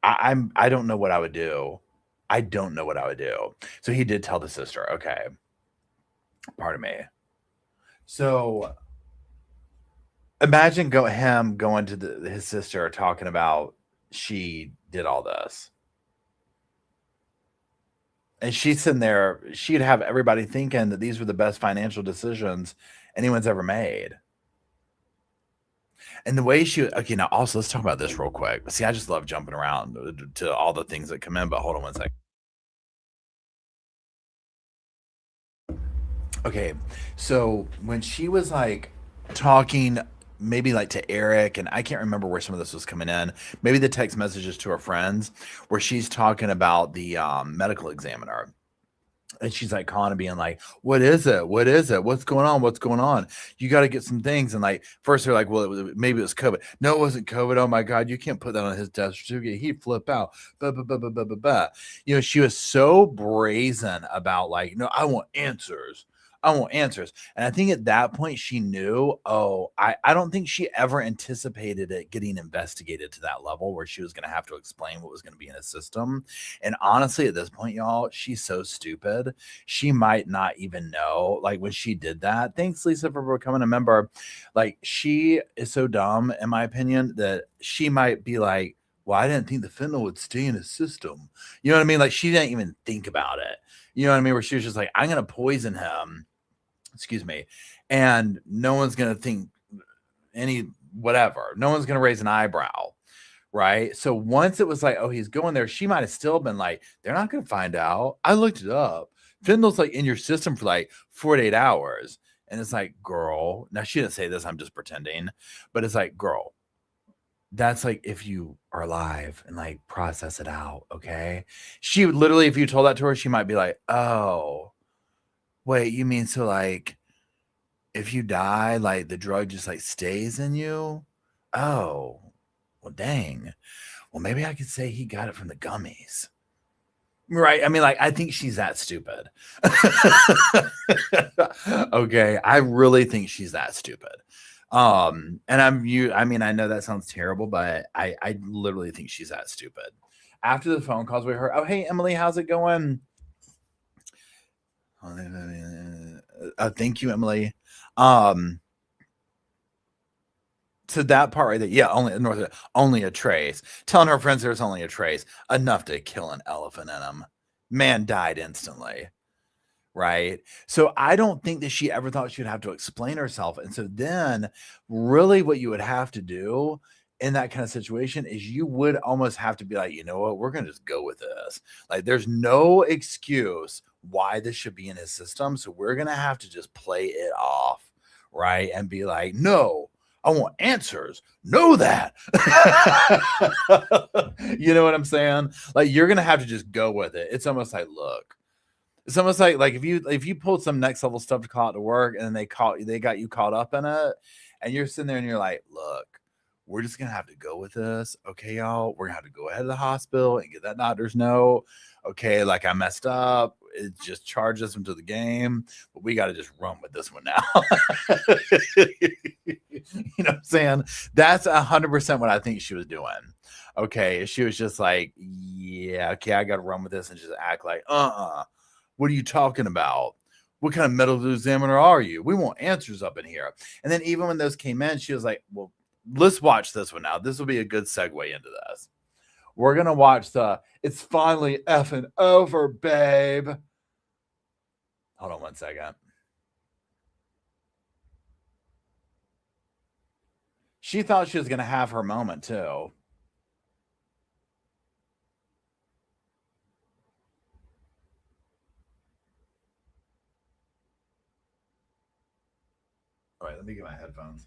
I don't know what I would do. I don't know what I would do. So he did tell the sister, okay, pardon me. So imagine him going to his sister talking about she did all this. And she's sitting there, she'd have everybody thinking that these were the best financial decisions anyone's ever made. And the way okay, now also let's talk about this real quick. See, I just love jumping around to all the things that come in, but hold on one second. Okay, so when she was like talking maybe like to Eric, and I can't remember where some of this was coming in, maybe the text messages to her friends, where she's talking about the medical examiner. And she's like calling and being like, what is it? What is it? What's going on? What's going on? You got to get some things. And like, first they're like, well, maybe it was COVID. No, it wasn't COVID. Oh my God, you can't put that on his death certificate. He'd flip out. She was so brazen about like, no, I want answers. I want answers. And I think at that point she knew, I don't think she ever anticipated it getting investigated to that level where she was going to have to explain what was going to be in a system. And honestly, at this point, y'all, she's so stupid. She might not even know, like when she did that. Thanks, Lisa, for becoming a member. Like, she is so dumb, in my opinion, that she might be like, well, I didn't think the fentanyl would stay in his system. You know what I mean? Like, she didn't even think about it. You know what I mean? Where she was just like, I'm going to poison him. Excuse me. And no one's going to think whatever. No one's going to raise an eyebrow. Right. So once it was like, oh, he's going there, she might have still been like, they're not going to find out. I looked it up. Fentanyl's like in your system for like 48 hours. And it's like, girl, now she didn't say this, I'm just pretending, but it's like, girl, that's like if you are alive and like process it out. Okay. She would literally, if you told that to her, she might be like, oh, wait, you mean so like if you die, like the drug just like stays in you. Oh, well, dang. Well, maybe I could say he got it from the gummies. Right. I mean, like, I think she's that stupid. Okay. I really think she's that stupid. And I mean, I know that sounds terrible, but I literally think she's that stupid. After the phone calls with her, oh, hey, Emily, how's it going? Thank you, Emily. So that part right there, yeah, only a trace. Telling her friends there's only a trace, enough to kill an elephant in them. Man died instantly, right? So I don't think that she ever thought she'd have to explain herself. And so then, really, what you would have to do in that kind of situation is you would almost have to be like, you know what, we're gonna just go with this. Like, there's no excuse why this should be in his system, so we're gonna have to just play it off, right? And be like, no. I want answers. Know that. You know what I'm saying? Like, you're gonna have to just go with it. It's almost like, look, it's almost like if you pulled some next level stuff to call it to work, and then they got you caught up in it, and you're sitting there and you're like, look, we're just gonna have to go with this, okay, y'all. We're gonna have to go ahead to the hospital and get that doctor's note. Okay, like, I messed up. It just charges them to the game, but we got to just run with this one now. You know what I'm saying? That's 100% what I think she was doing. Okay, she was just like, yeah, okay, I got to run with this and just act like, what are you talking about? What kind of medical examiner are you? We want answers up in here. And then even when those came in, she was like, well, let's watch this one now. This will be a good segue into this. We're going to watch It's Finally Effing Over, Babe. Hold on one second. She thought she was going to have her moment, too. All right, let me get my headphones.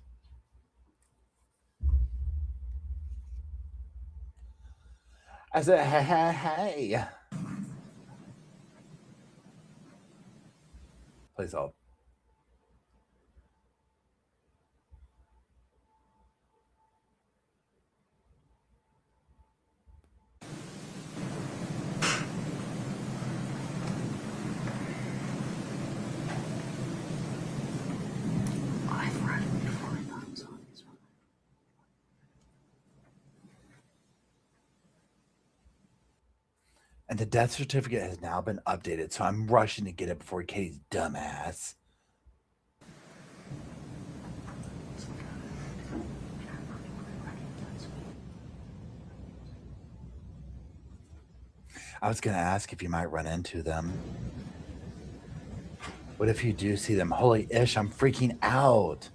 I said, hey. Please hold. And the death certificate has now been updated, so I'm rushing to get it before Katie's dumbass. I was going to ask if you might run into them. What if you do see them? Holy ish, I'm freaking out.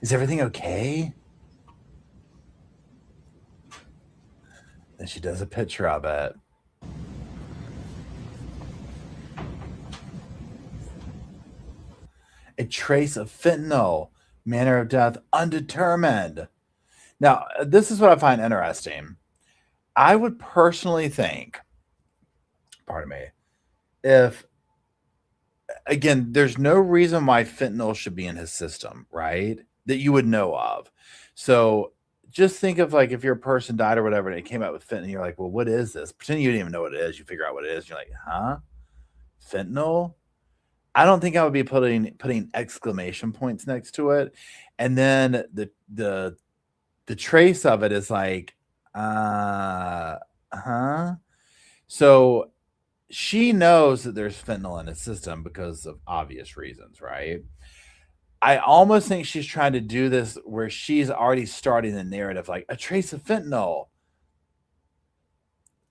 Is everything okay? Then she does a picture of it. A trace of fentanyl, manner of death undetermined. Now, this is what I find interesting. I would personally think, pardon me, if, again, there's no reason why fentanyl should be in his system, right? That you would know of. So just think of, like, if your person died or whatever and it came out with fentanyl, you're like, well, what is this? Pretend you didn't even know what it is. You figure out what it is. You're like, huh? Fentanyl? I don't think I would be putting exclamation points next to it. And then the trace of it is like, so she knows that there's fentanyl in his system because of obvious reasons, right? I almost think she's trying to do this where she's already starting the narrative, like a trace of fentanyl.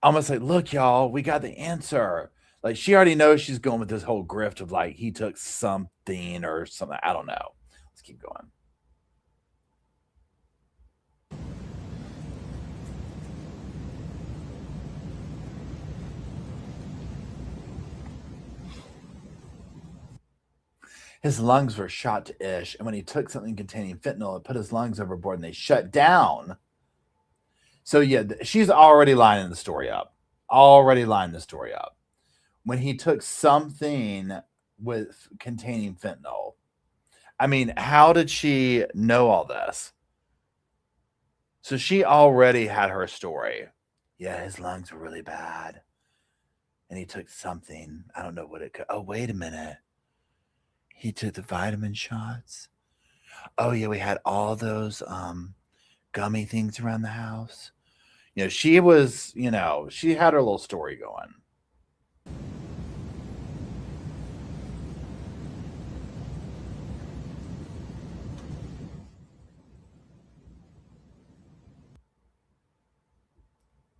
Almost like, look, y'all, we got the answer. Like, she already knows she's going with this whole grift of, like, he took something or something. I don't know. Let's keep going. His lungs were shot to ish, and when he took something containing fentanyl, it put his lungs overboard and they shut down. So, yeah, she's already lining the story up. when he took something with containing fentanyl. I mean, how did she know all this? So she already had her story. Yeah, his lungs were really bad. And he took something. I don't know what it could. Oh, wait a minute. He took the vitamin shots. Oh, yeah, we had all those gummy things around the house. She was, she had her little story going.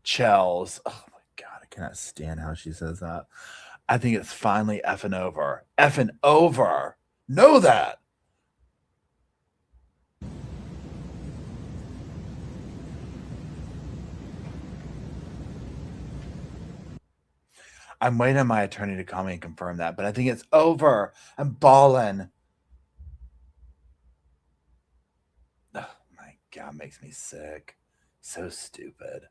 Chels. Oh my God, I cannot stand how she says that. I think it's finally effing over. Effing over. Know that. I'm waiting on my attorney to call me and confirm that, but I think it's over. I'm balling. Oh my God, it makes me sick. So stupid.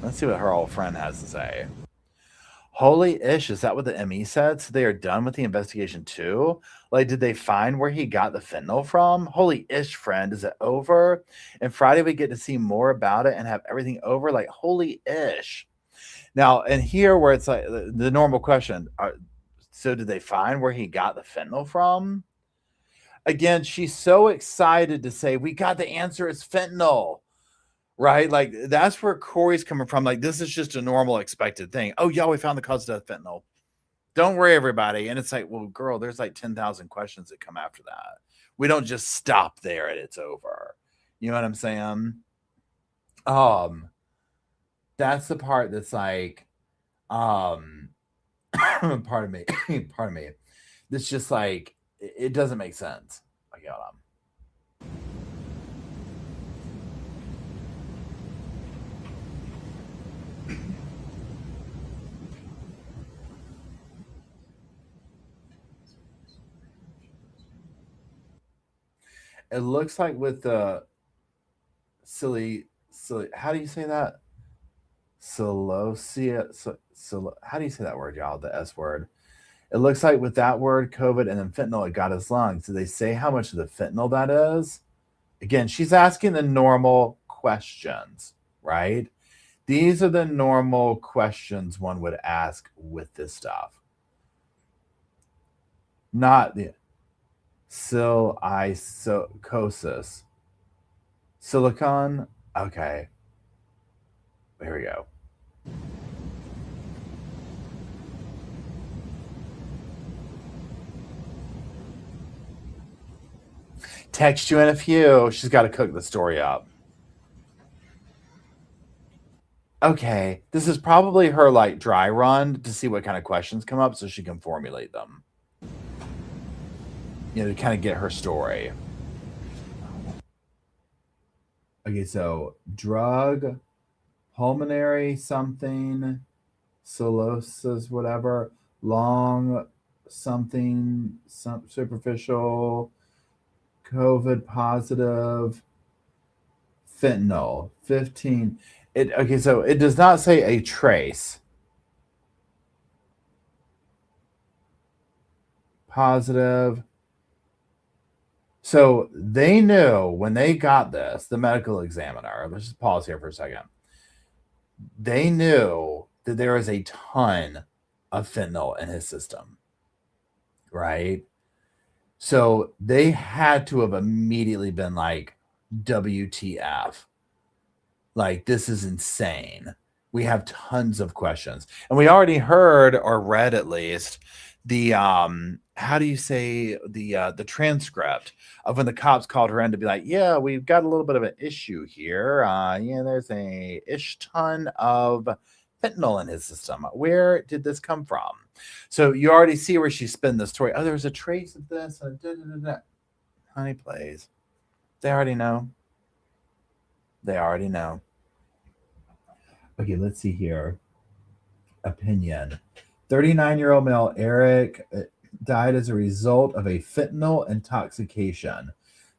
Let's see what her old friend has to say. Holy ish, is that what the ME said? So they are done with the investigation too? Like, did they find where he got the fentanyl from? Holy ish, friend, is it over? And Friday we get to see more about it and have everything over? Like, holy ish. Now, and here where it's like the normal question, so did they find where he got the fentanyl from? Again, she's so excited to say, we got the answer, it's fentanyl. Right? Like, that's where Corey's coming from. Like, this is just a normal expected thing. Oh, yeah, we found the cause of death, fentanyl. Don't worry, everybody. And it's like, well, girl, there's like 10,000 questions that come after that. We don't just stop there and it's over. You know what I'm saying? That's the part that's like, pardon me. Pardon me. That's just like, it doesn't make sense. Like, it looks like with the silly, how do you say that? Celosia. How do you say that word, y'all? The S word. It looks like with that word, COVID, and then fentanyl, it got his lungs. Do they say how much of the fentanyl that is? Again, she's asking the normal questions, right? These are the normal questions one would ask with this stuff. Not the silicosis. Silicon? Okay. Here we go. Text you in a few. She's got to cook the story up. Okay, this is probably her like dry run to see what kind of questions come up so she can formulate them. To kind of get her story. Okay, so drug, pulmonary something, cirrhosis, whatever, long something, some superficial, COVID positive, fentanyl, 15. Okay, so it does not say a trace. Positive. So they knew when they got this, the medical examiner, let's just pause here for a second. They knew that there is a ton of fentanyl in his system, right? So they had to have immediately been like, WTF. Like, this is insane. We have tons of questions. And we already heard or read at least the how do you say the transcript of when the cops called her in to be like, yeah, we've got a little bit of an issue here. There's a ish ton of fentanyl in his system. Where did this come from? So you already see where she spin the story. Oh, there's a trace of this. Honey, please. They already know. They already know. Okay, let's see here. Opinion. 39-year-old male Eric died as a result of a fentanyl intoxication.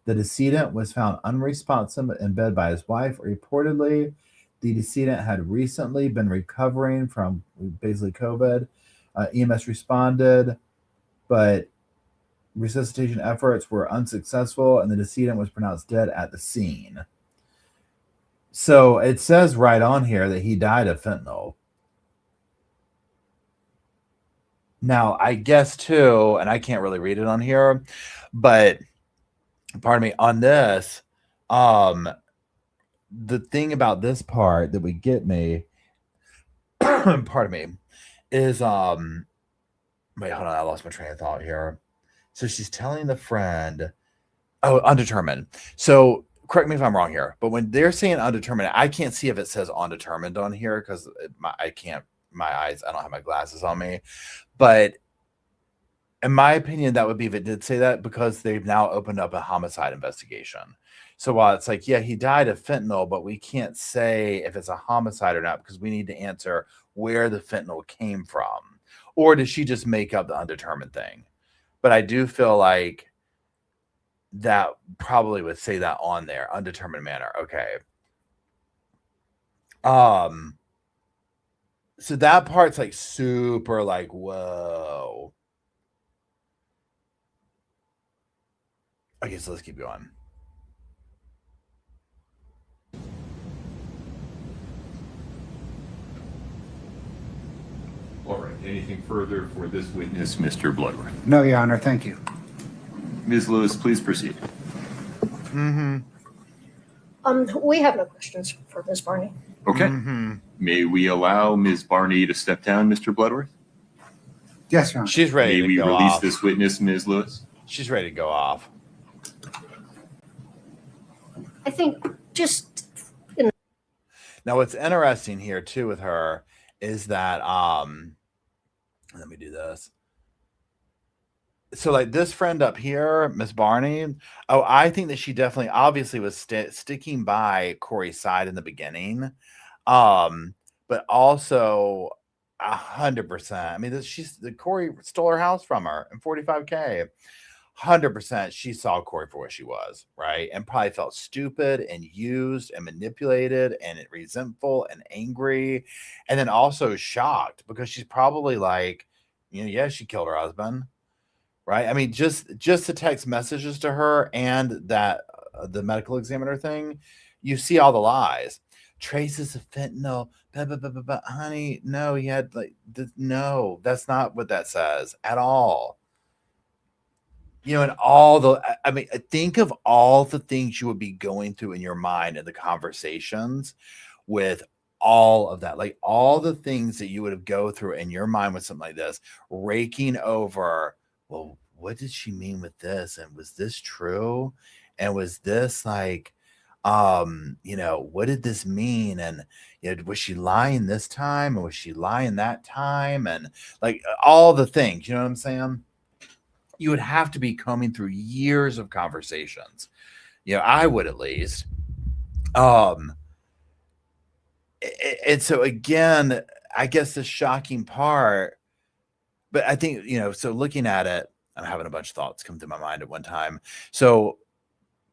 The decedent was found unresponsive in bed by his wife. Reportedly, the decedent had recently been recovering from basically COVID. EMS responded, but resuscitation efforts were unsuccessful, and the decedent was pronounced dead at the scene. So it says right on here that he died of fentanyl. Now, I guess too, and I can't really read it on here, but pardon me, on this, the thing about this part that would get me, pardon me, is wait, hold on, I lost my train of thought here. So she's telling the friend, oh, undetermined. So correct me if I'm wrong here, but when they're saying undetermined, I can't see if it says undetermined on here because I can't, my eyes, I don't have my glasses on me. But in my opinion, that would be if it did say that, because they've now opened up a homicide investigation. So while it's like, yeah, he died of fentanyl, but we can't say if it's a homicide or not because we need to answer where the fentanyl came from. Or did she just make up the undetermined thing? But I do feel like that probably would say that on there, undetermined manner. Okay. So that part's like super like, whoa. Okay, so let's keep going. All right, anything further for this witness, Mr. Bloodworth? No, Your Honor, thank you. Ms. Lewis, please proceed. We have no questions for Ms. Barney. Okay. May we allow Ms. Barney to step down, Mr. Bloodworth? Yes, Your Honor. She's ready May to we go release off. this witness, Ms. Lewis? She's ready to go off. I think just Now, what's interesting here too with her is that let me do this. So like this friend up here, Miss Barney, oh, I think that she definitely obviously was sticking by Corey's side in the beginning. But also 100%. I mean, Corey stole her house from her and $45K. 100% she saw Corey for what she was, right? And probably felt stupid and used and manipulated and resentful and angry, and then also shocked because she's probably like, yeah, she killed her husband, right? I mean, just the text messages to her and that the medical examiner thing, you see all the lies. Traces of fentanyl, honey, no, he had no, that's not what that says at all. And I mean, think of all the things you would be going through in your mind and the conversations with all of that, like all the things that you would have go through in your mind with something like this, raking over, well, what did she mean with this? And was this true? And was this like, what did this mean? And, was she lying this time? Or was she lying that time? And like all the things, you know what I'm saying? You would have to be combing through years of conversations. I would at least. And so again, I guess the shocking part, but I think, so looking at it, I'm having a bunch of thoughts come through my mind at one time. So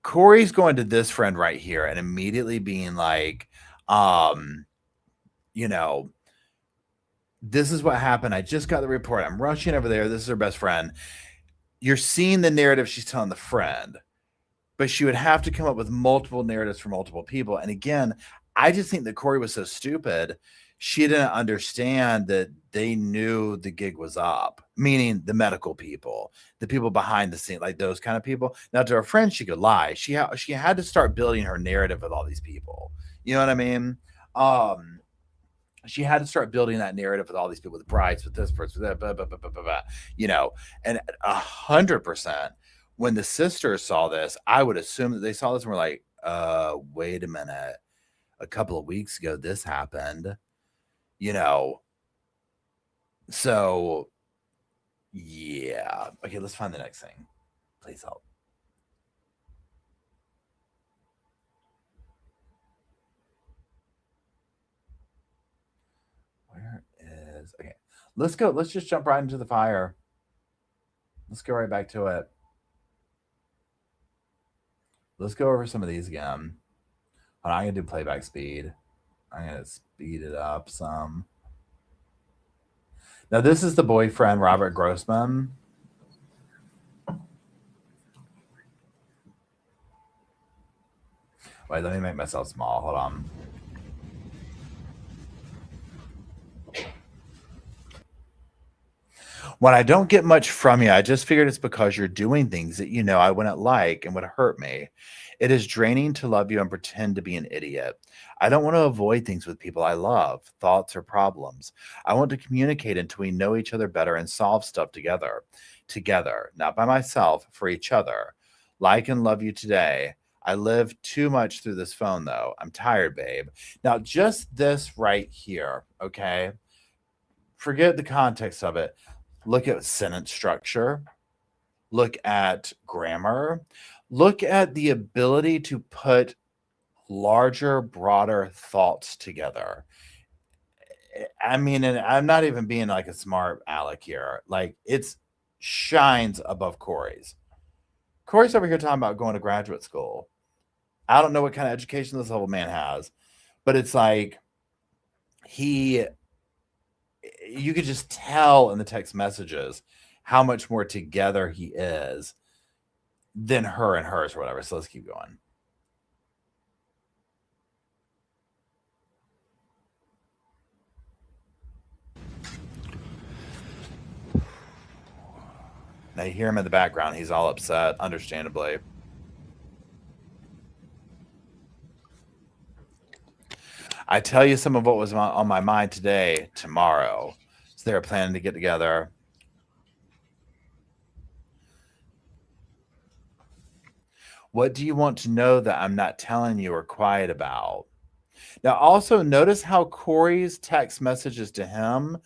Corey's going to this friend right here and immediately being like, this is what happened. I just got the report. I'm rushing over there. This is her best friend. You're seeing the narrative she's telling the friend, but she would have to come up with multiple narratives for multiple people. And again, I just think that Corey was so stupid. She didn't understand that they knew the gig was up, meaning the medical people, the people behind the scene, like those kind of people. Now, to her friend, she could lie. She had to start building her narrative with all these people. You know what I mean? She had to start building that narrative with all these people, with brides, with this person, with that, blah, blah, blah, blah, blah, blah, and 100%, when the sisters saw this, I would assume that they saw this and were like, wait a minute, a couple of weeks ago, this happened, so yeah. Okay, let's find the next thing. Please help. Okay, let's go. Let's just jump right into the fire. Let's go right back to it. Let's go over some of these again. I'm going to do playback speed. I'm going to speed it up some. Now, this is the boyfriend, Robert Grossman. Wait, let me make myself small. Hold on. When I don't get much from you, I just figured it's because you're doing things that you know I wouldn't like and would hurt me. It is draining to love you and pretend to be an idiot. I don't want to avoid things with people I love, thoughts or problems. I want to communicate until we know each other better and solve stuff together, not by myself, for each other. Like and love you today. I live too much through this phone, though. I'm tired, babe. Now, just this right here, okay? Forget the context of it. Look at sentence structure. Look at grammar. Look at the ability to put larger, broader thoughts together. I mean, and I'm not even being like a smart aleck here. Like, it's shines above Corey's. Corey's over here talking about going to graduate school. I don't know what kind of education this little man has, but it's like you could just tell in the text messages how much more together he is than her and hers or whatever. So let's keep going. Now you hear him in the background. He's all upset, understandably. I tell you some of what was on my mind today, tomorrow. So they were planning to get together. What do you want to know that I'm not telling you or quiet about? Now, also notice how Corey's text messages to him,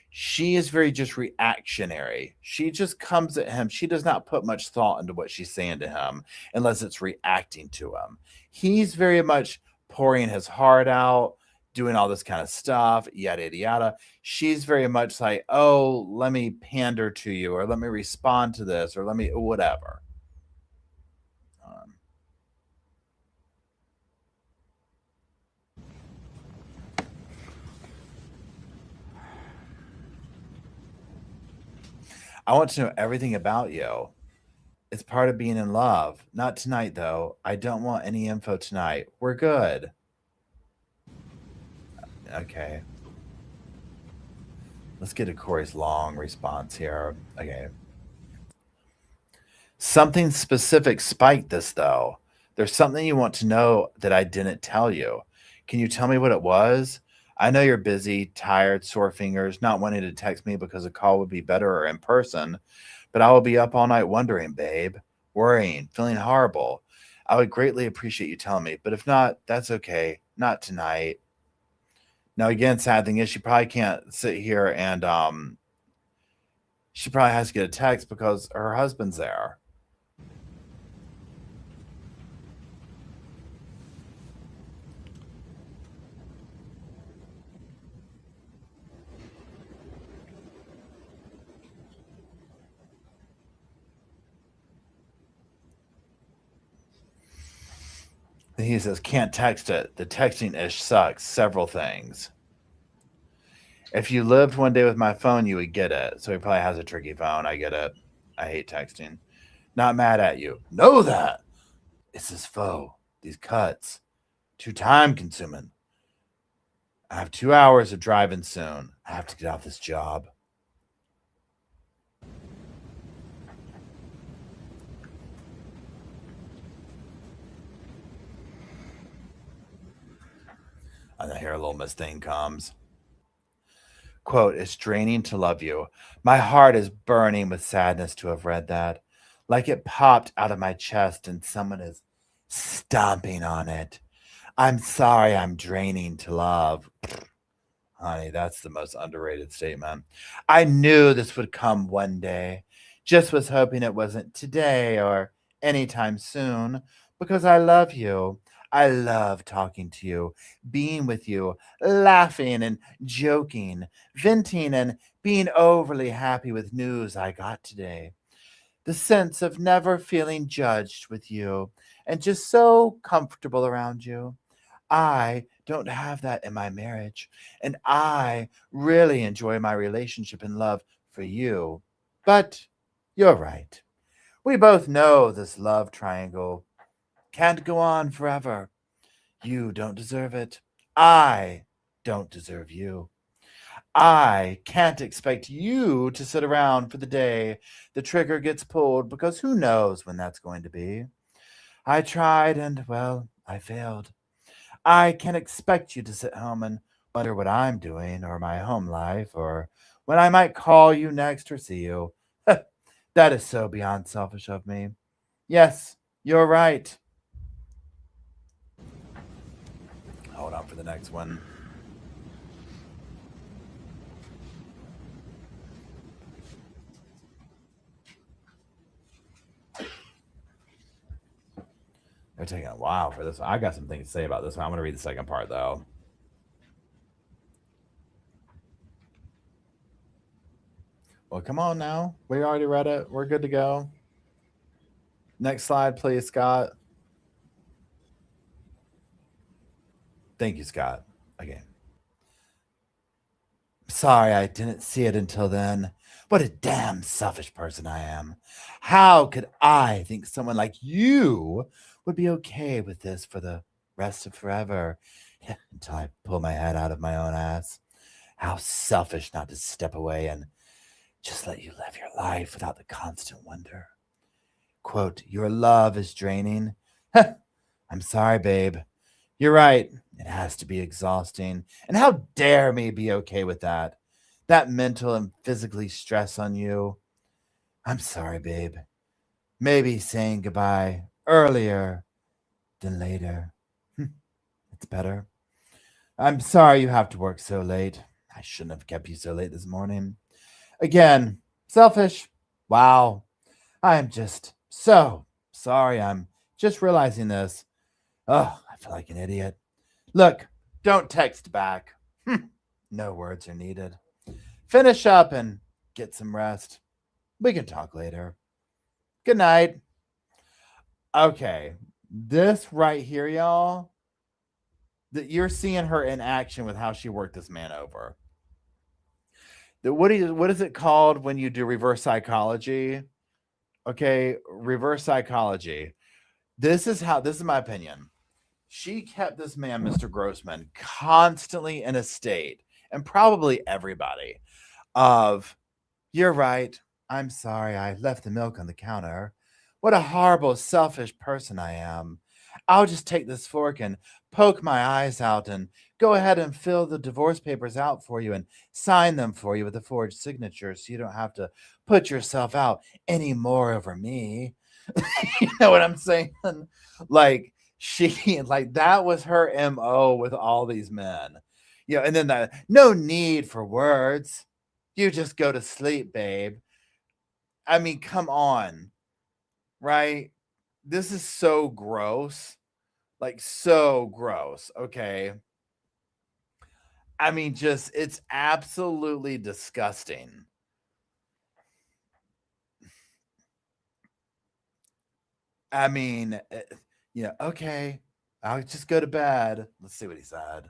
she is very just reactionary. She just comes at him. She does not put much thought into what she's saying to him unless it's reacting to him. He's very much pouring his heart out, doing all this kind of stuff, yada, yada, yada. She's very much like, oh, let me pander to you, or let me respond to this, or let me whatever. I want to know everything about you. It's part of being in love. Not tonight, though. I don't want any info tonight. We're good. Okay. Let's get to Corey's long response here. Okay. Something specific spiked this, though. There's something you want to know that I didn't tell you. Can you tell me what it was? I know you're busy, tired, sore fingers, not wanting to text me because a call would be better or in person, but I will be up all night wondering, babe, worrying, feeling horrible. I would greatly appreciate you telling me, but if not, that's okay. Not tonight. Now, again, sad thing is she probably can't sit here and she probably has to get a text because her husband's there. He says, can't text it. The texting ish sucks. Several things. If you lived one day with my phone, you would get it. So he probably has a tricky phone. I get it. I hate texting. Not mad at you. Know that. It's his foe. These cuts. Too time consuming. I have 2 hours of driving soon. I have to get off this job. And then here a little Miss Thing comes. Quote, it's draining to love you. My heart is burning with sadness to have read that. Like it popped out of my chest and someone is stomping on it. I'm sorry I'm draining to love. Honey, that's the most underrated statement. I knew this would come one day. Just was hoping it wasn't today or anytime soon because I love you. I love talking to you, being with you, laughing and joking, venting and being overly happy with news I got today. The sense of never feeling judged with you and just so comfortable around you. I don't have that in my marriage, and I really enjoy my relationship and love for you. But you're right. We both know this love triangle can't go on forever. You don't deserve it. I don't deserve you. I can't expect you to sit around for the day the trigger gets pulled, because who knows when that's going to be. I tried and, well, I failed. I can't expect you to sit home and wonder what I'm doing or my home life or when I might call you next or see you. That is so beyond selfish of me. Yes, you're right. Hold on for the next one. They're taking a while for this one. I got some things to say about this one. I'm going to read the second part, though. Well, come on now. We already read it. We're good to go. Next slide, please, Scott. Thank you, Scott. Again. Sorry, I didn't see it until then. What a damn selfish person I am. How could I think someone like you would be okay with this for the rest of forever? Yeah, until I pull my head out of my own ass. How selfish not to step away and just let you live your life without the constant wonder. Quote, your love is draining. I'm sorry, babe. You're right. It has to be exhausting. And how dare me be okay with that? That mental and physically stress on you. I'm sorry, babe. Maybe saying goodbye earlier than later. It's better. I'm sorry you have to work so late. I shouldn't have kept you so late this morning. Again, selfish. Wow. I am just so sorry. I'm just realizing this. Oh, I feel like an idiot. Look, don't text back. No words are needed. Finish up and get some rest. We can talk later. Good night. Okay, this right here, y'all, that you're seeing her in action with how she worked this man over. What is it called when you do reverse psychology? Okay, reverse psychology. This is my opinion. She kept this man, Mr. Grossman, constantly in a state, and probably everybody, of, you're right, I'm sorry I left the milk on the counter. What a horrible, selfish person I am. I'll just take this fork and poke my eyes out and go ahead and fill the divorce papers out for you and sign them for you with a forged signature so you don't have to put yourself out anymore over me. You know what I'm saying? Like, that was her MO with all these men. You know, and then no need for words. You just go to sleep, babe. I mean, come on. Right? This is so gross. Like, so gross. Okay. I mean, it's absolutely disgusting. I mean, okay. I'll just go to bed. Let's see what he said.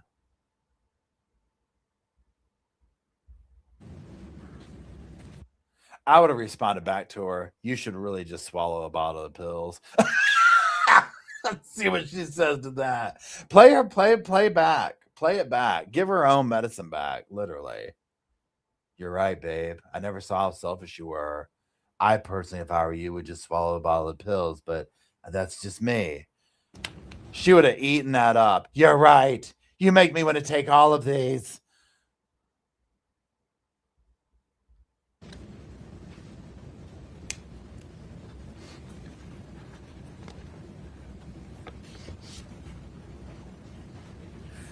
I would have responded back to her, you should really just swallow a bottle of pills. Let's see what she says to that. Play back. Play it back. Give her own medicine back, literally. You're right, babe. I never saw how selfish you were. I personally, if I were you, would just swallow a bottle of pills, but that's just me. She would have eaten that up. You're right. You make me want to take all of these.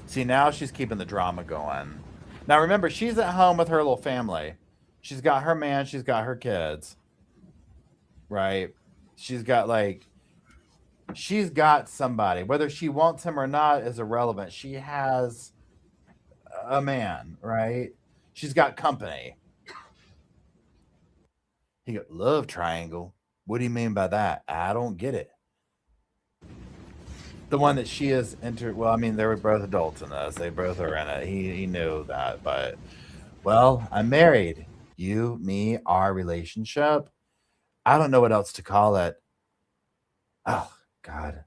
See, now she's keeping the drama going. Now, remember, she's at home with her little family. She's got her man. She's got her kids. Right? She's got somebody. Whether she wants him or not is irrelevant. She has a man, right? She's got company. He got love triangle. What do you mean by that? I don't get it. the one that she is entered. Well, I mean, they were both adults in this. They both are in it. He knew that, but well, I'm married. You, me, our relationship. I don't know what else to call it. Oh God,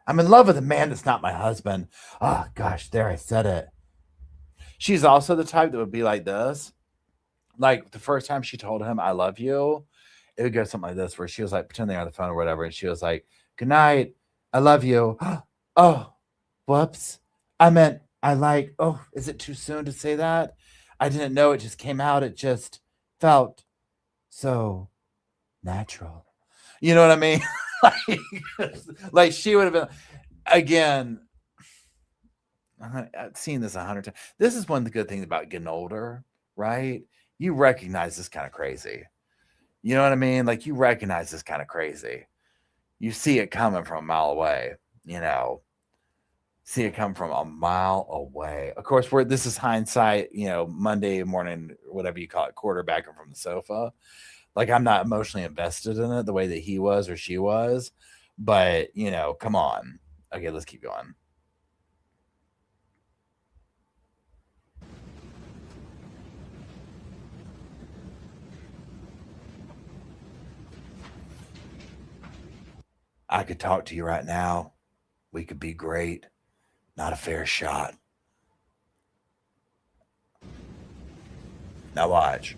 I'm in love with a man that's not my husband. Oh gosh, there I said it. She's also the type that would be like this. Like the first time she told him I love you, it would go something like this, where she was like pretending on the phone or whatever, and she was like, "Good night, I love you." Oh, whoops. I meant I like. Oh, is it too soon to say that? I didn't know. It just came out. It just felt so natural. You know what I mean? like she would have been. Again, I've seen this 100 times. This is one of the good things about getting older, right? You recognize this kind of crazy. You know what I mean? Like you recognize this kind of crazy. You see it coming from a mile away, see it come from a mile away. Of course, this is hindsight, Monday morning, whatever you call it, quarterbacking from the sofa. Like I'm not emotionally invested in it the way that he was or she was, but come on. Okay, let's keep going. I could talk to you right now. We could be great. Not a fair shot. Now watch.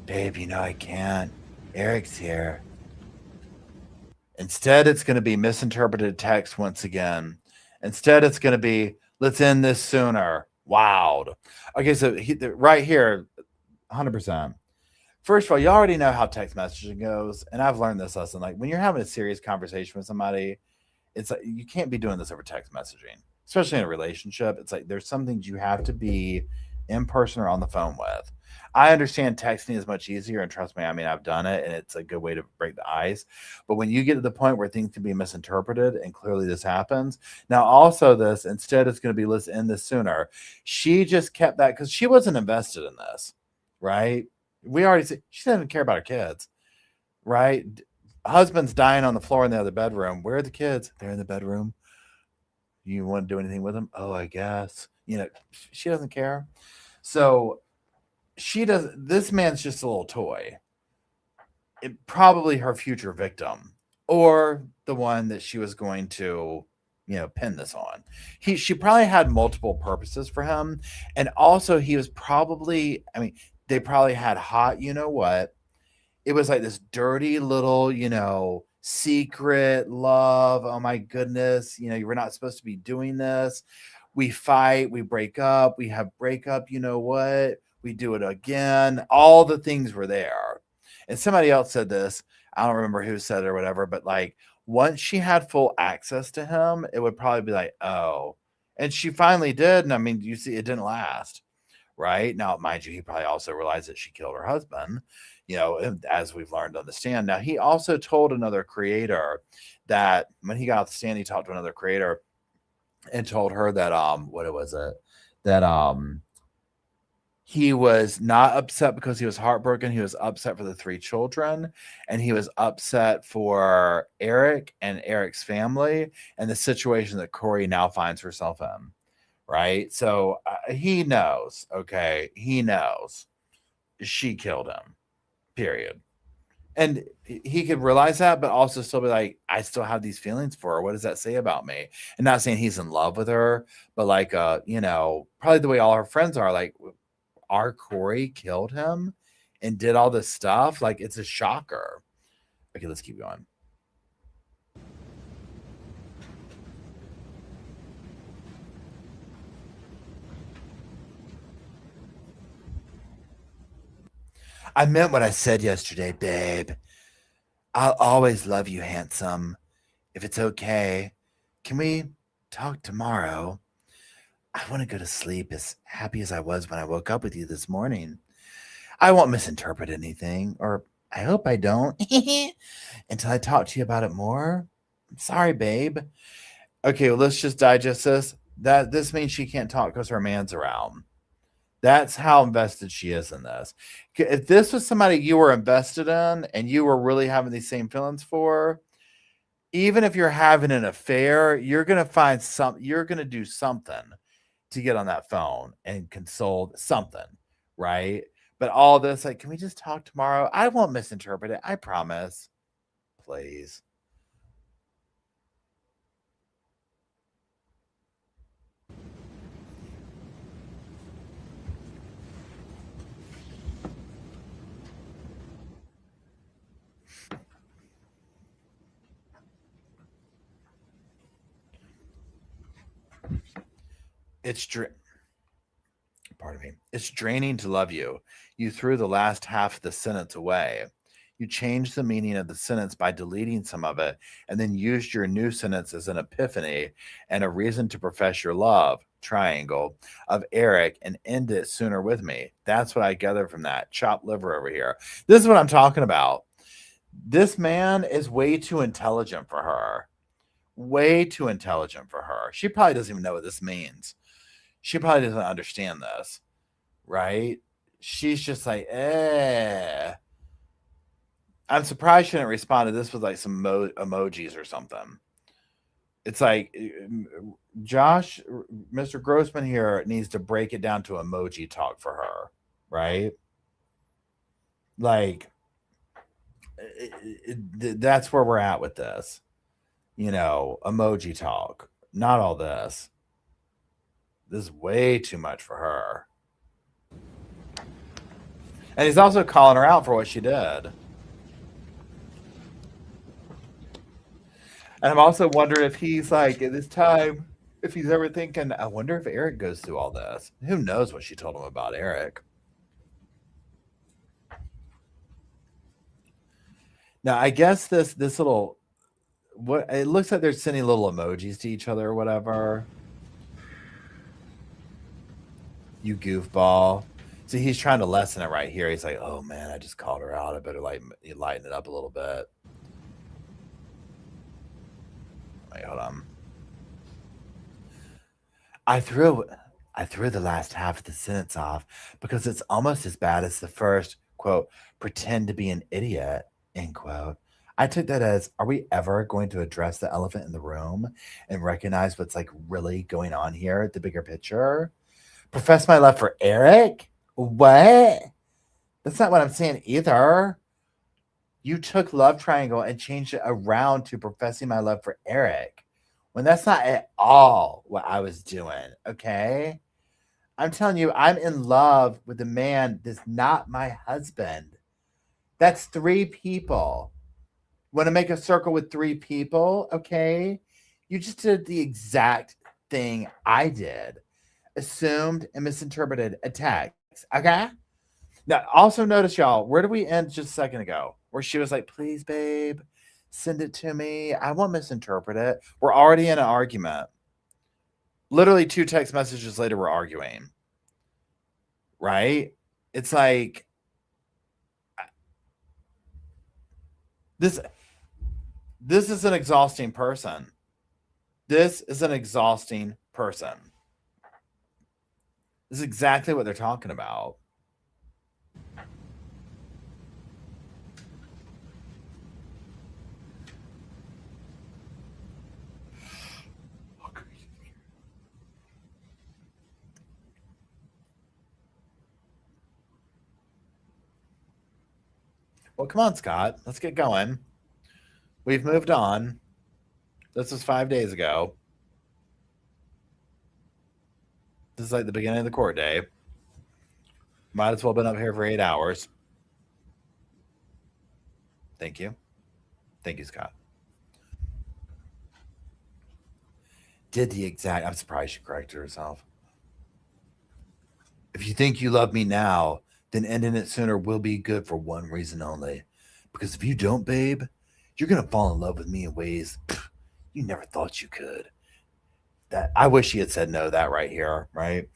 Babe, I can't. Eric's here. Instead, it's going to be misinterpreted text once again. Instead, it's going to be, let's end this sooner. Wowed. Okay, so right here, 100%. First of all, you already know how text messaging goes, and I've learned this lesson. Like when you're having a serious conversation with somebody, it's like you can't be doing this over text messaging, especially in a relationship. It's like there's some things you have to be in person or on the phone with. I understand texting is much easier, and trust me, I mean, I've done it, and it's a good way to break the ice. But when you get to the point where things can be misinterpreted, and clearly this happens, now also this, instead it's going to be, let's end this sooner. She just kept that because she wasn't invested in this, right? We already said she doesn't care about her kids, right? Husband's dying on the floor in the other bedroom. Where are the kids? They're in the bedroom. You want to do anything with them? Oh, I guess. She doesn't care. So she does. This man's just a little toy. Probably her future victim, or the one that she was going to, pin this on. She probably had multiple purposes for him, and also he was probably. I mean, they probably had hot. You know what? It was like this dirty little, secret love. Oh my goodness. You were not supposed to be doing this. We fight, we break up, we have breakup. You know what? We do it again. All the things were there. And somebody else said this. I don't remember who said it or whatever, but like once she had full access to him, it would probably be like, oh, and she finally did. And I mean, you see, it didn't last. Right now, mind you, he probably also realized that she killed her husband, as we've learned on the stand. Now, he also told another creator that when he got off the stand, he talked to another creator and told her that, what was it? That, he was not upset because he was heartbroken. He was upset for the 3 children, and he was upset for Eric and Eric's family and the situation that Corey now finds herself in. Right. So he knows. Okay. He knows she killed him, period. And he could realize that, but also still be like, I still have these feelings for her. What does that say about me? And not saying he's in love with her, but like, probably the way all her friends are, like, our Corey killed him and did all this stuff. Like, it's a shocker. Okay, let's keep going. I meant what I said yesterday, babe. I'll always love you, handsome. If it's okay, can we talk tomorrow? I want to go to sleep as happy as I was when I woke up with you this morning. I won't misinterpret anything, or I hope I don't, until I talk to you about it more. I'm sorry, babe. Okay, well, let's just digest this. This means she can't talk because her man's around. That's how invested she is in this. If this was somebody you were invested in and you were really having these same feelings for, even if you're having an affair, you're going to do something to get on that phone and console something, right? But all this, like, can we just talk tomorrow? I won't misinterpret it. I promise. Please. Pardon me. It's draining to love you. You threw the last half of the sentence away. You changed the meaning of the sentence by deleting some of it, and then used your new sentence as an epiphany and a reason to profess your love, triangle, of Eric and end it sooner with me. That's what I gather from that. Chopped liver over here. This is what I'm talking about. This man is way too intelligent for her. Way too intelligent for her. She probably doesn't even know what this means. She probably doesn't understand this, right? She's just like, I'm surprised she didn't respond to this with like some emojis or something. It's like Josh, Mr. Grossman here needs to break it down to emoji talk for her, right? Like, that's where we're at with this. You know, emoji talk, not all this. This is way too much for her. And he's also calling her out for what she did. And I'm also wondering if he's like, at this time, if he's ever thinking, I wonder if Eric goes through all this. Who knows what she told him about Eric? Now, I guess this little, what it looks like they're sending little emojis to each other or whatever. You goofball. See, he's trying to lessen it right here. He's like, oh man, I just called her out. I better lighten it up a little bit. Wait, hold on. I threw the last half of the sentence off because it's almost as bad as the first, quote, pretend to be an idiot, end quote. I took that as, are we ever going to address the elephant in the room and recognize what's like really going on here, the bigger picture? Profess my love for Eric? What? That's not what I'm saying either. You took love triangle and changed it around to professing my love for Eric, when that's not at all what I was doing, okay? I'm telling you, I'm in love with a man that's not my husband. That's 3 people. Want to make a circle with 3 people, okay? You just did the exact thing I did. Assumed and misinterpreted attacks, okay? Now, also notice, y'all, where did we end just a second ago? Where she was like, please, babe, send it to me. I won't misinterpret it. We're already in an argument. Literally 2 text messages later, we're arguing. Right? It's like, this is an exhausting person. This is an exhausting person. This is exactly what they're talking about. Well, come on, Scott. Let's get going. We've moved on. This was 5 days ago. This is like the beginning of the court day. Might as well have been up here for 8 hours. Thank you. Thank you, Scott. I'm surprised she corrected herself. If you think you love me now, then ending it sooner will be good for one reason only. Because if you don't, babe, you're going to fall in love with me in ways you never thought you could. That I wish he had said no to that right here, right?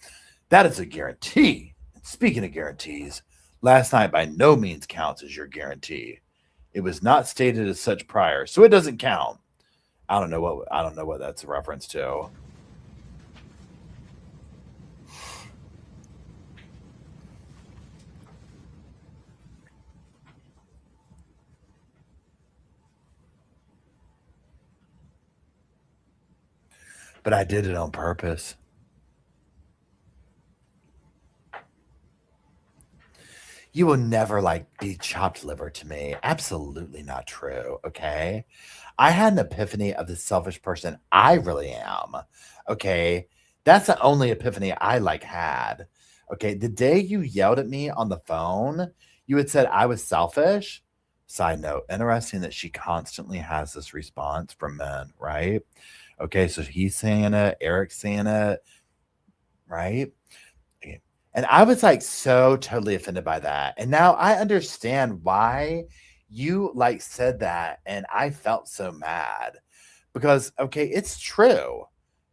That is a guarantee. Speaking of guarantees, last night by no means counts as your guarantee. It was not stated as such prior, so it doesn't count. I don't know what that's a reference to. but I did it on purpose. You will never like be chopped liver to me. Absolutely not true. Okay. I had an epiphany of the selfish person I really am. Okay. That's the only epiphany I like had. Okay. The day you yelled at me on the phone, you had said I was selfish. Side note, interesting that she constantly has this response from men, right? Okay. So he's saying it, Eric's saying it, right? Okay. And I was like so totally offended by that. And now I understand why you like said that. And I felt so mad because, okay, it's true.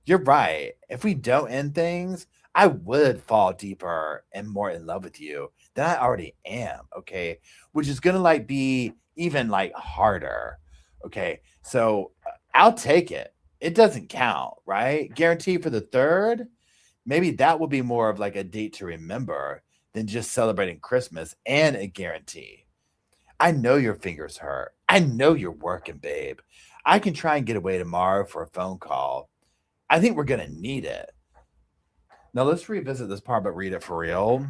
You're right. If we don't end things, I would fall deeper and more in love with you than I already am. Okay. Which is going to like be even like harder. Okay. So I'll take it. It doesn't count, right? Guarantee for the third. Maybe that will be more of like a date to remember than just celebrating Christmas and a guarantee. I know your fingers hurt. I know you're working, babe. I can try and get away tomorrow for a phone call. I think we're going to need it. Now let's revisit this part, but read it for real.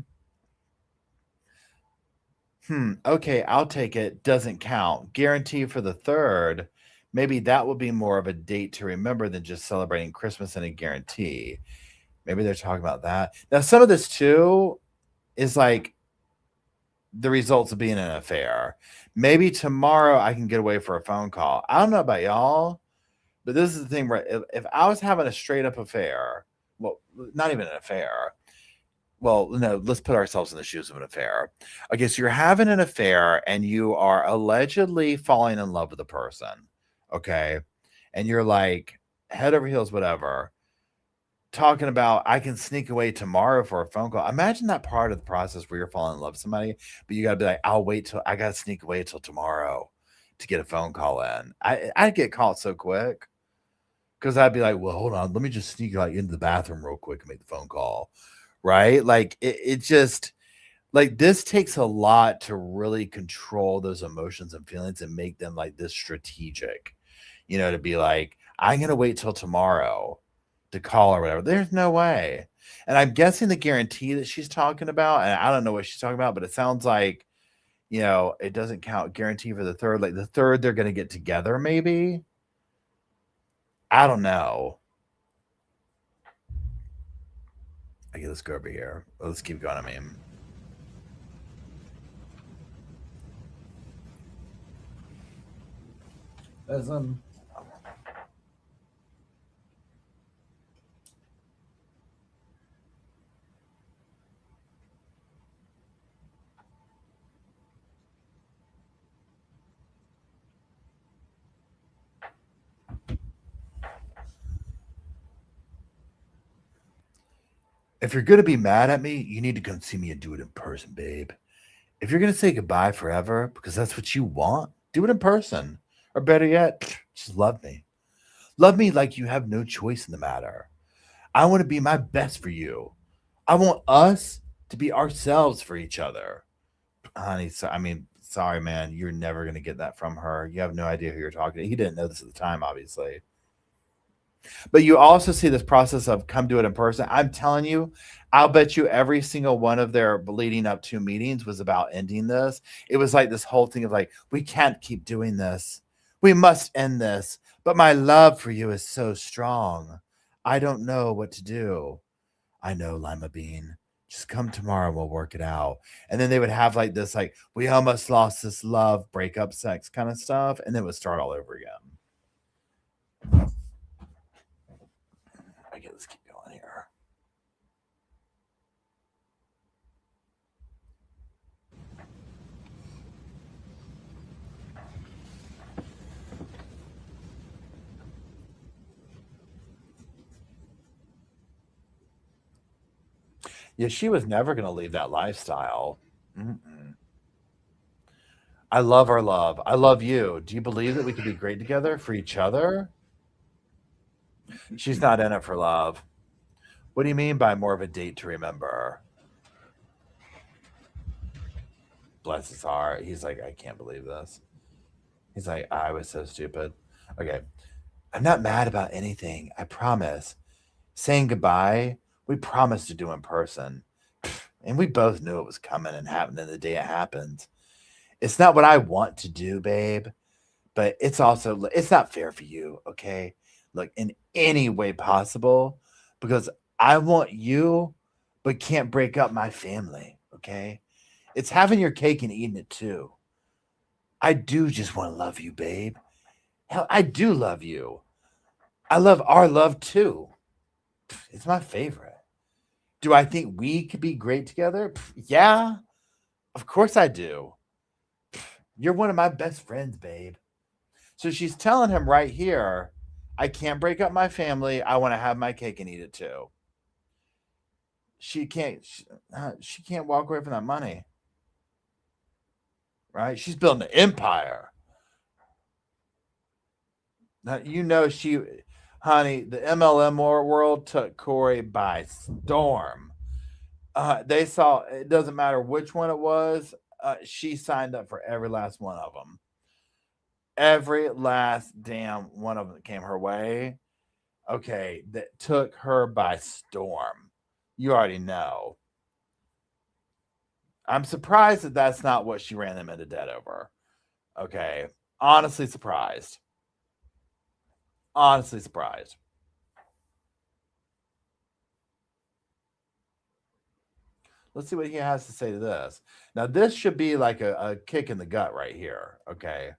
Okay, I'll take it. Doesn't count. Guarantee for the third. Maybe that will be more of a date to remember than just celebrating Christmas and a guarantee. Maybe they're talking about that. Now, some of this too is like the results of being in an affair. Maybe tomorrow I can get away for a phone call. I don't know about y'all, but this is the thing where if I was having a straight up affair, well, not even an affair. Well, no, let's put ourselves in the shoes of an affair. Okay, so you're having an affair and you are allegedly falling in love with a person. Okay. And you're like head over heels, whatever. Talking about I can sneak away tomorrow for a phone call. Imagine that part of the process where you're falling in love with somebody, but you gotta be like, I'll wait till I gotta sneak away till tomorrow to get a phone call in. I'd get caught so quick because I'd be like, well, hold on, let me just sneak like into the bathroom real quick and make the phone call. Right? Like it just like this takes a lot to really control those emotions and feelings and make them like this strategic, to be like, I'm gonna wait till tomorrow to call or whatever. There's no way. And I'm guessing the guarantee that she's talking about, and I don't know what she's talking about, but it sounds like, it doesn't count guarantee for the third. Like the third, they're going to get together, maybe. I don't know. Okay, let's go over here. Let's keep going. Listen. If you're going to be mad at me, you need to come see me and do it in person, babe. If you're going to say goodbye forever because that's what you want, do it in person. Or better yet, just love me. Love me like you have no choice in the matter. I want to be my best for you. I want us to be ourselves for each other. Honey, sorry, man. You're never going to get that from her. You have no idea who you're talking to. He didn't know this at the time, obviously. But you also see this process of come do it in person. I'm telling you, I'll bet you every single one of their leading up to meetings was about ending this. It was like this whole thing of like, we can't keep doing this. We must end this. But my love for you is so strong. I don't know what to do. I know, Lima Bean. Just come tomorrow. We'll work it out. And then they would have like this, like, we almost lost this love, breakup sex kind of stuff. And then it would start all over again. Okay, let's keep going here. Yeah, she was never going to leave that lifestyle. Mm-mm. I love our love. I love you. Do you believe that we could be great together for each other? She's not in it for love. What do you mean by more of a date to remember? Bless his heart. He's like, I can't believe this. He's like, I was so stupid. Okay. I'm not mad about anything. I promise. Saying goodbye, we promised to do in person. And we both knew it was coming and happening the day it happened. It's not what I want to do, babe, but it's not fair for you, okay? Look, in any way possible, because I want you, but can't break up my family, okay? It's having your cake and eating it too. I do just want to love you, babe. Hell, I do love you. I love our love too. It's my favorite. Do I think we could be great together? Yeah, of course I do. You're one of my best friends, babe. So she's telling him right here, I can't break up my family. I want to have my cake and eat it too. She can't walk away from that money. Right? She's building an empire. Now, honey, the MLM world took Corey by storm. They saw, it doesn't matter which one it was, she signed up for every last one of them. Every last damn one of them that came her way, okay, that took her by storm. You already know. I'm surprised that that's not what she ran them into debt over. Okay. Honestly surprised. Let's see what he has to say to this. Now, this should be like a kick in the gut right here. Okay.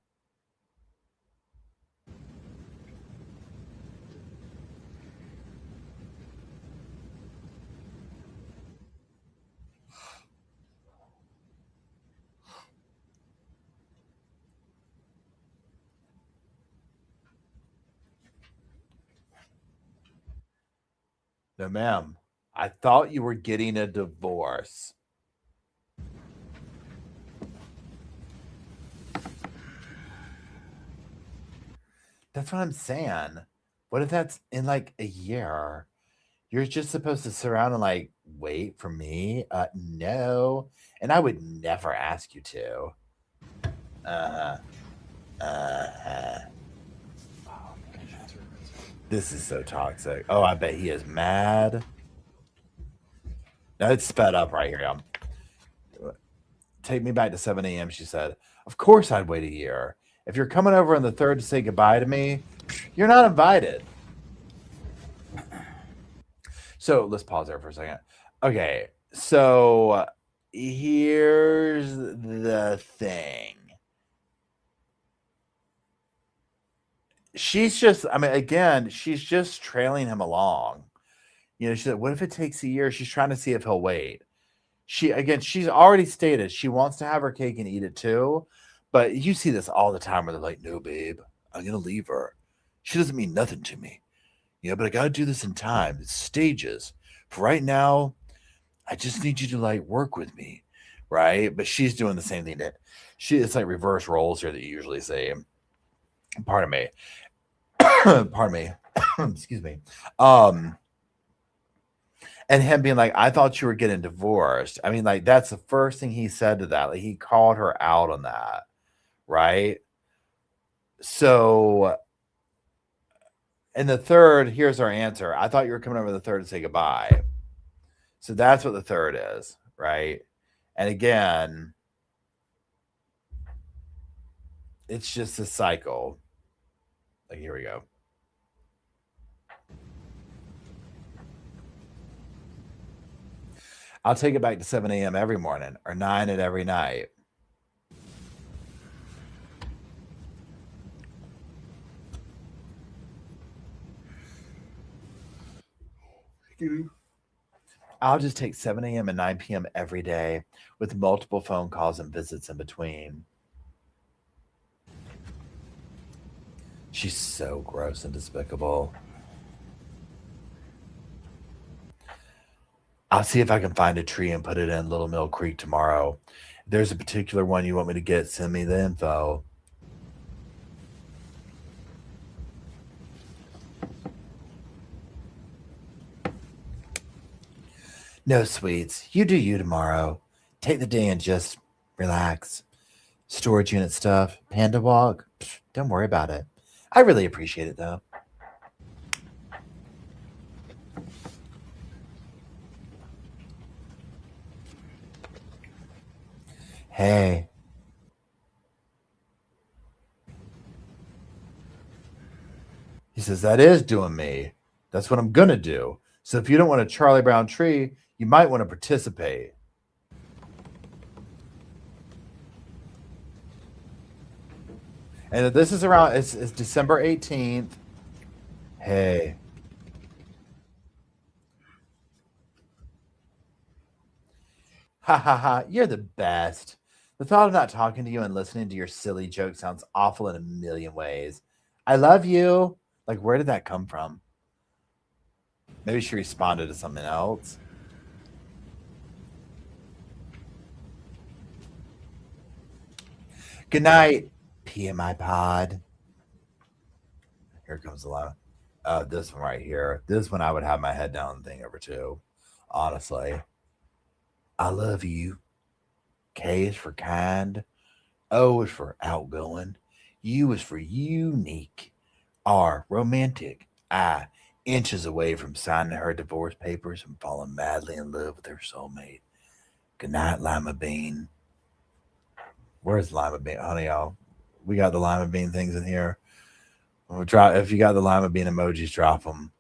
No, ma'am. I thought you were getting a divorce. That's what I'm saying. What if that's in like a year? You're just supposed to sit around and like wait for me? No. And I would never ask you to. This is so toxic. Oh, I bet he is mad. Now it's sped up right here. Take me back to 7 a.m., she said. Of course I'd wait a year. If you're coming over on the 3rd to say goodbye to me, you're not invited. So let's pause there for a second. Okay, so here's the thing. She's just trailing him along. You know, she said, what if it takes a year? She's trying to see if he'll wait. She's already stated she wants to have her cake and eat it too. But you see this all the time where they're like, no, babe, I'm going to leave her. She doesn't mean nothing to me. You know, but I got to do this in time. It's stages. For right now, I just need you to like work with me. Right. But she's doing the same thing it's like reverse roles here that you usually say. Pardon me. Excuse me. And him being like, I thought you were getting divorced. I mean, like, that's the first thing he said to that. Like, he called her out on that. Right. So, and the 3rd, here's our answer. I thought you were coming over the 3rd to say goodbye. So that's what the 3rd is. Right. And again, it's just a cycle. Like, here we go. I'll take it back to 7 a.m. every morning or 9 at every night. I'll just take 7 a.m. and 9 p.m. every day with multiple phone calls and visits in between. She's so gross and despicable. I'll see if I can find a tree and put it in Little Mill Creek tomorrow. If there's a particular one you want me to get, send me the info. No, sweets. You do you tomorrow. Take the day and just relax. Storage unit stuff, panda walk. Don't worry about it. I really appreciate it, though. Hey. He says, that is doing me. That's what I'm going to do. So if you don't want a Charlie Brown tree, you might want to participate. And this is around, it's December 18th. Hey. Ha ha ha, you're the best. The thought of not talking to you and listening to your silly joke sounds awful in a million ways. I love you. Like, where did that come from? Maybe she responded to something else. Good night, PMI pod. Here comes the line. This one right here. This one I would have my head down thing over too. Honestly. I love you. K is for kind. O is for outgoing. U is for unique. R, romantic. I, inches away from signing her divorce papers and falling madly in love with her soulmate. Good night, Lima Bean. Where's Lima Bean? Honey, y'all. We got the Lima Bean things in here. We'll drop, if you got the Lima Bean emojis, drop them.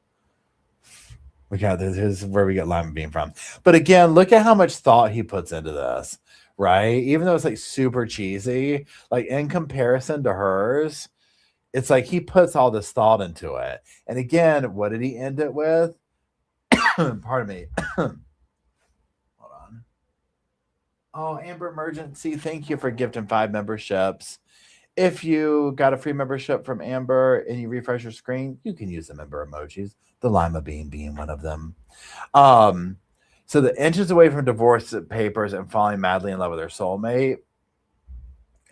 We got this. Here's where we get Lima Bean from. But again, look at how much thought he puts into this, right? Even though it's like super cheesy, like in comparison to hers, it's like he puts all this thought into it. And again, what did he end it with? Pardon me. Hold on. Oh, Amber Emergency, thank you for gifting 5 memberships. If you got a free membership from Amber and you refresh your screen, you can use the member emojis, the Lima Bean being one of them. So the inches away from divorce papers and falling madly in love with her soulmate.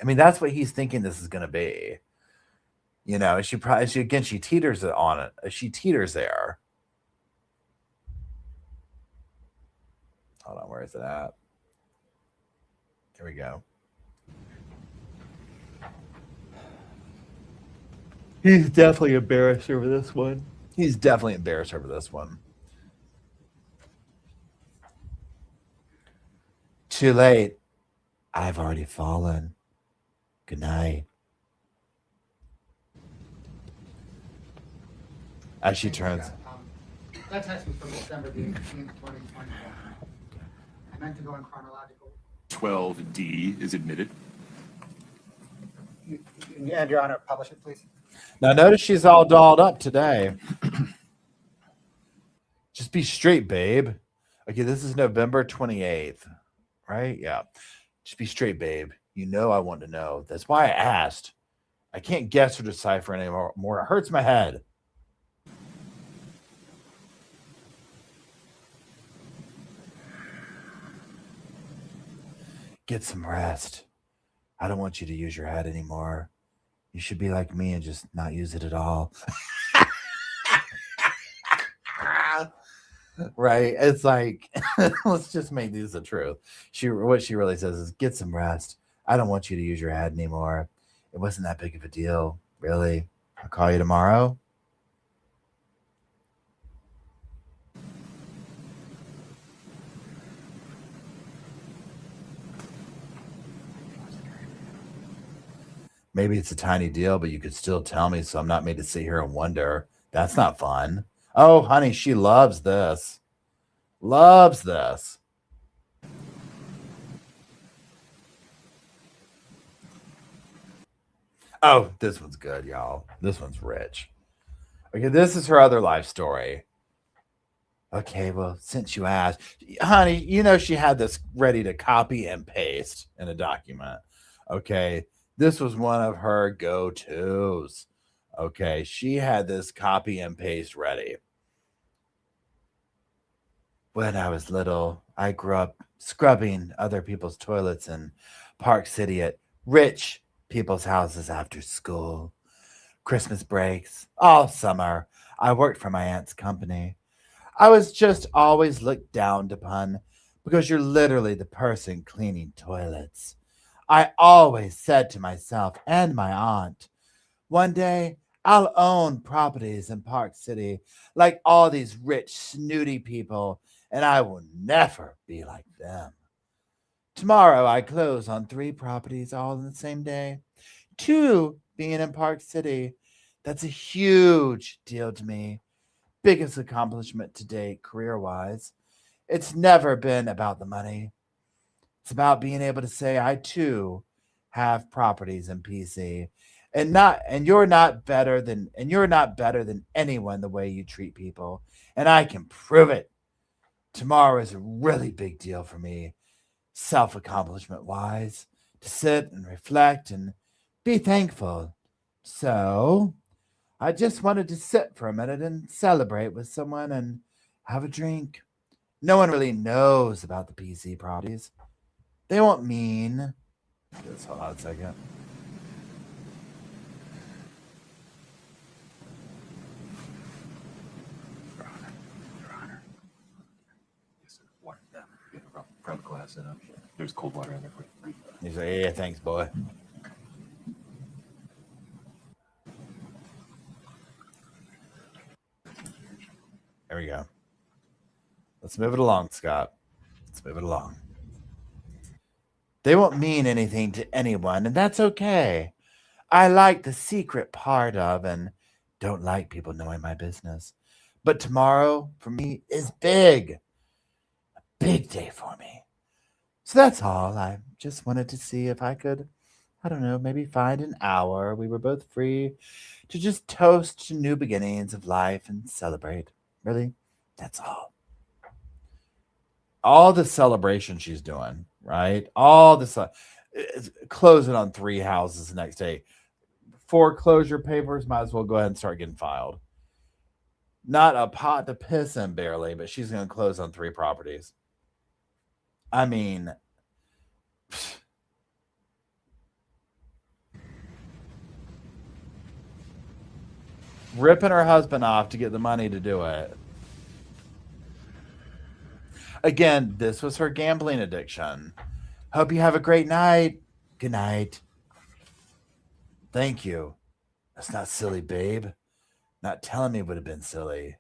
I mean, that's what he's thinking this is going to be. You know, she teeters on it. She teeters there. Hold on, where is it at? Here we go. He's definitely embarrassed over this one. Too late. I've already fallen. Good night. As she turns. That text was from December the 18th, 2021. I meant to go in chronological. 12D is admitted. And Your Honor, publish it, please. Now notice she's all dolled up today. Just be straight, babe. Okay, this is November 28th, right? Yeah. Just be straight, babe. You know I want to know. That's why I asked. I can't guess or decipher anymore. It hurts my head. Get some rest. I don't want you to use your head anymore. You should be like me and just not use it at all. Right? It's like, let's just make this the truth. What she really says is, get some rest. I don't want you to use your head anymore. It wasn't that big of a deal, really. I'll call you tomorrow. Maybe it's a tiny deal, but you could still tell me so I'm not made to sit here and wonder. That's not fun. Oh, honey, she loves this. Loves this. Oh, this one's good, y'all. This one's rich. Okay, this is her other life story. Okay, well, since you asked, honey, you know she had this ready to copy and paste in a document. Okay, this was one of her go-tos. Okay, she had this copy and paste ready. When I was little, I grew up scrubbing other people's toilets in Park City at rich people's houses after school. Christmas breaks, all summer, I worked for my aunt's company. I was just always looked down upon because you're literally the person cleaning toilets. I always said to myself and my aunt, one day I'll own properties in Park City like all these rich, snooty people, and I will never be like them. Tomorrow I close on 3 properties all in the same day. 2 being in Park City. That's a huge deal to me. Biggest accomplishment to date, career-wise. It's never been about the money. It's about being able to say, I too have properties in PC. And you're not better than anyone the way you treat people. And I can prove it. Tomorrow is a really big deal for me, self-accomplishment wise, to sit and reflect and be thankful. So I just wanted to sit for a minute and celebrate with someone and have a drink. No one really knows about the PC properties. They won't mean. Just hold on a second. Your Honor. Yes, sir. Water down. From glass it up. There's cold water in there for you. He's like, yeah, thanks, boy. There we go. Let's move it along, Scott. Let's move it along. They won't mean anything to anyone, and that's okay. I like the secret part of and don't like people knowing my business. But tomorrow, for me, is big. A big day for me. So that's all. I just wanted to see if I could, I don't know, maybe find an hour. We were both free to just toast to new beginnings of life and celebrate. Really, that's all. All the celebration she's doing, right? All this closing on 3 houses the next day. Foreclosure papers might as well go ahead and start getting filed. Not a pot to piss in barely, but she's going to close on 3 properties. I mean, ripping her husband off to get the money to do it. Again, this was her gambling addiction. Hope you have a great night. Good night. Thank you. That's not silly, babe. Not telling me would have been silly.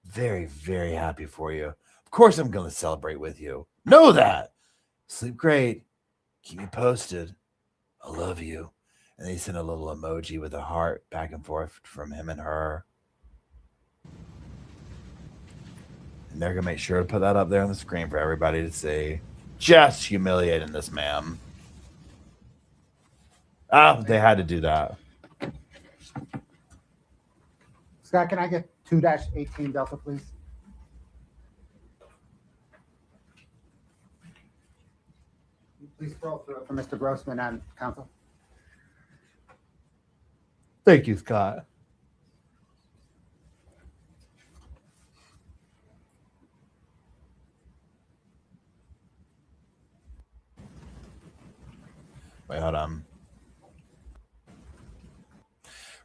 Very, very happy for you. Of course I'm going to celebrate with you. Know that. Sleep great. Keep me posted. I love you. And they sent a little emoji with a heart back and forth from him and her. And they're going to make sure to put that up there on the screen for everybody to see. Just humiliating this man. Oh, they had to do that. Scott, can I get 2-18 Delta, please? Please scroll through it for Mr. Grossman and counsel. Thank you, Scott. Wait, hold on.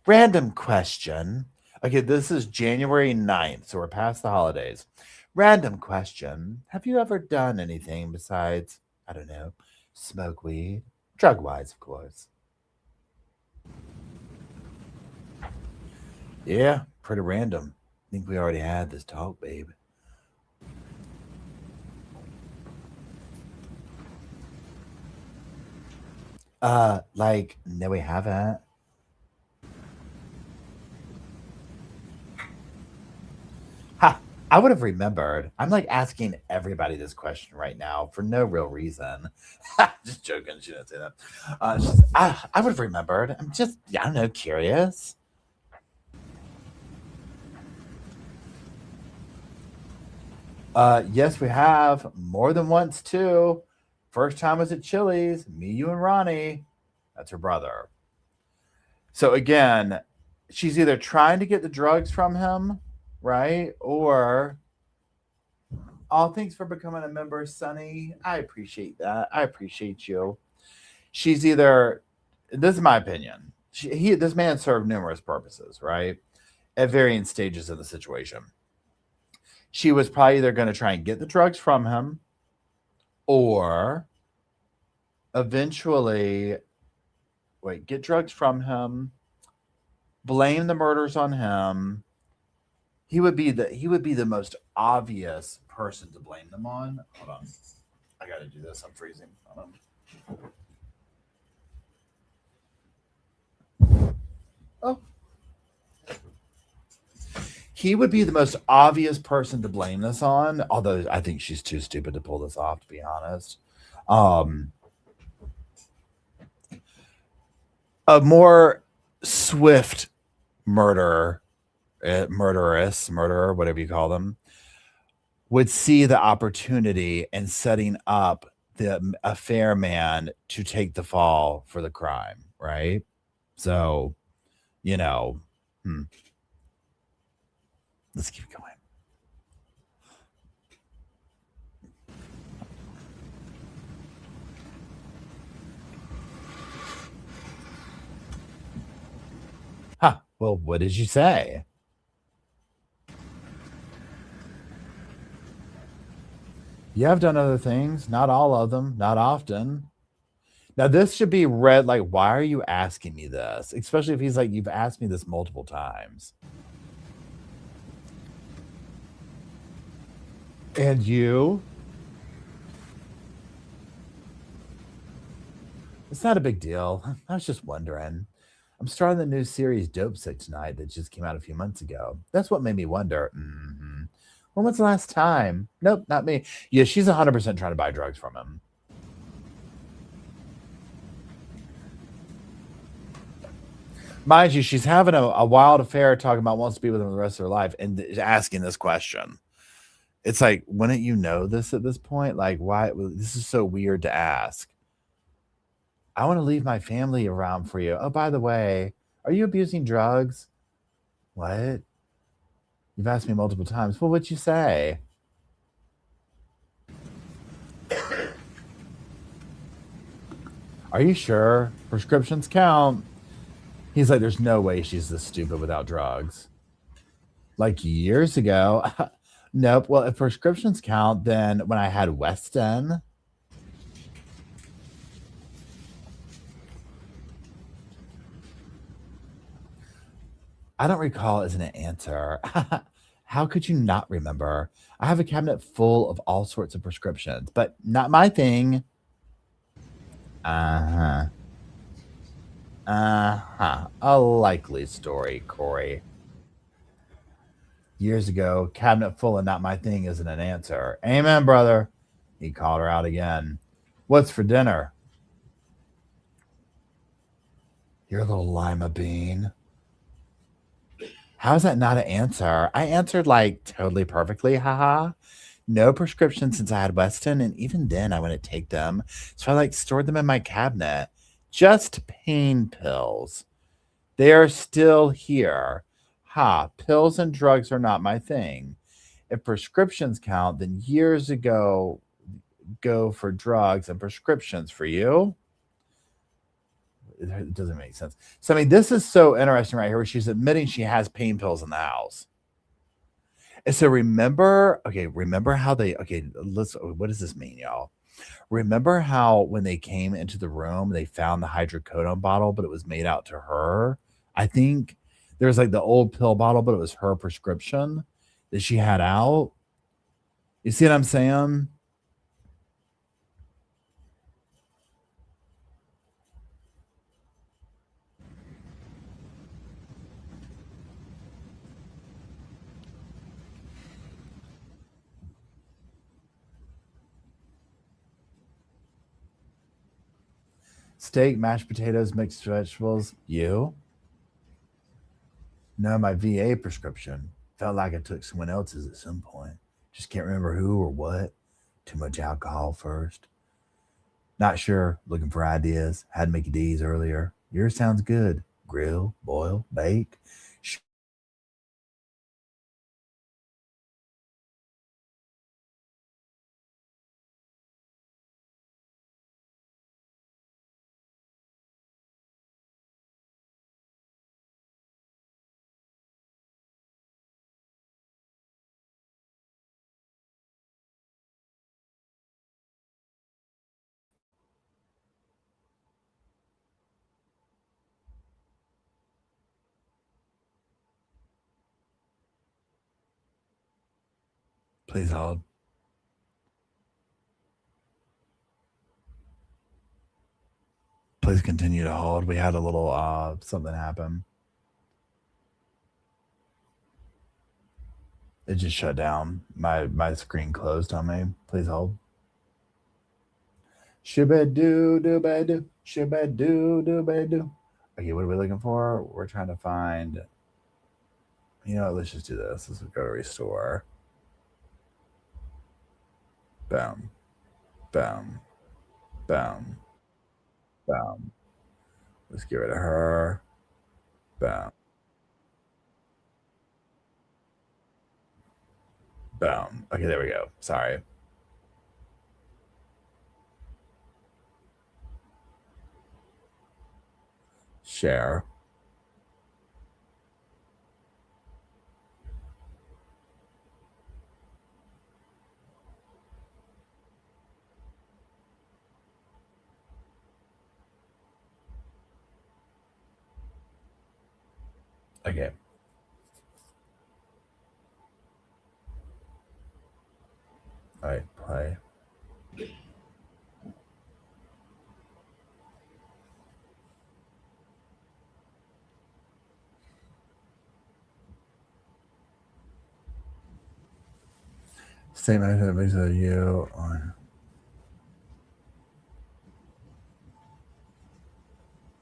Random question. Okay, this is January 9th, so we're past the holidays. Random question. Have you ever done anything besides, I don't know, smoke weed? Drug-wise, of course. Yeah, pretty random. I think we already had this talk, babe. Like, no, we haven't. Ha! I would have remembered. I'm like asking everybody this question right now for no real reason. Just joking. She didn't say that. I would have remembered. I'm just, I don't know, curious. Yes, we have more than once too. First time was at Chili's. Me, you, and Ronnie. That's her brother. So again, she's either trying to get the drugs from him, right? Or all thanks for becoming a member, Sonny. I appreciate that. I appreciate you. She's either, this is my opinion. This man served numerous purposes, right? At varying stages of the situation. She was probably either going to try and get the drugs from him or eventually get drugs from him, blame the murders on him. He would be the most obvious person to blame them on. Hold on. I got to do this. I'm freezing. Oh. He would be the most obvious person to blame this on, although I think she's too stupid to pull this off, to be honest. A more swift murderer, whatever you call them, would see the opportunity in setting up a fair man to take the fall for the crime, right? So, let's keep going. Huh. Well, what did you say? You have done other things, not all of them, not often. Now, this should be read like, why are you asking me this? Especially if he's like, you've asked me this multiple times. And you? It's not a big deal. I was just wondering. I'm starting the new series Dope Sick tonight that just came out a few months ago. That's what made me wonder. When was the last time? Nope, not me. Yeah, she's 100% trying to buy drugs from him. Mind you, she's having a wild affair, talking about wants to be with him the rest of her life, and asking this question. It's like, wouldn't you know this at this point? Like, why? This is so weird to ask. I want to leave my family around for you. Oh, by the way, are you abusing drugs? What? You've asked me multiple times. Well, what'd you say? Are you sure? Prescriptions count. He's like, there's no way she's this stupid without drugs. Like years ago. Nope. Well, if prescriptions count, then when I had Weston. I don't recall as an answer. How could you not remember? I have a cabinet full of all sorts of prescriptions, but not my thing. Uh-huh. A likely story, Corey. Years ago, cabinet full of not my thing isn't an answer. Amen, brother. He called her out again. What's for dinner? Your little lima bean. How is that not an answer? I answered like totally perfectly, haha. No prescription since I had Weston, and even then I wouldn't take them. So I like stored them in my cabinet. Just pain pills. They are still here. Ha, pills and drugs are not my thing. If prescriptions count, then years ago go for drugs and prescriptions for you. It doesn't make sense. So I mean, this is so interesting right here where she's admitting she has pain pills in the house. And so remember how what does this mean, y'all? Remember how when they came into the room, they found the hydrocodone bottle, but it was made out to her? I think there was like the old pill bottle, but it was her prescription that she had out. You see what I'm saying? Steak, mashed potatoes, mixed vegetables. You? No, my VA prescription. Felt like I took someone else's at some point. Just can't remember who or what. Too much alcohol first. Not sure. Looking for ideas. Had Mickey D's earlier. Yours sounds good. Grill, boil, bake. Please hold. Please continue to hold. We had a little something happen. It just shut down. My screen closed on me. Please hold. Shibba-doo-doo-ba-doo. Shibba-doo-doo-ba-doo. Okay, what are we looking for? We're trying to find... You know what? Let's just do this. Let's go to restore. Boom. Boom. Boom. Boom. Let's get rid of her. Boom. Boom. Okay, there we go. Sorry. Share. Okay. All right, play. Statement that makes of you on.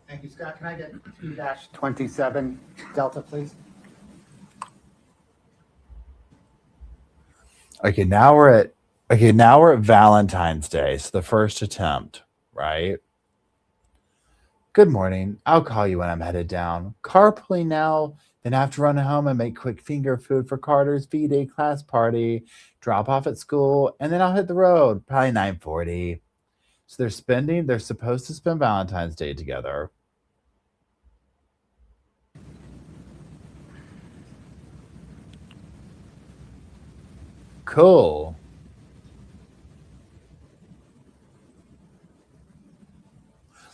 Thank you, Scott. Can I get 2-27 Delta, please? Okay, now we're at Valentine's Day. So the first attempt, right? Good morning. I'll call you when I'm headed down. Carpooling now, then have to run home and make quick finger food for Carter's V-Day class party, drop off at school, and then I'll hit the road, probably 9:40. So they're supposed to spend Valentine's Day together. Cool.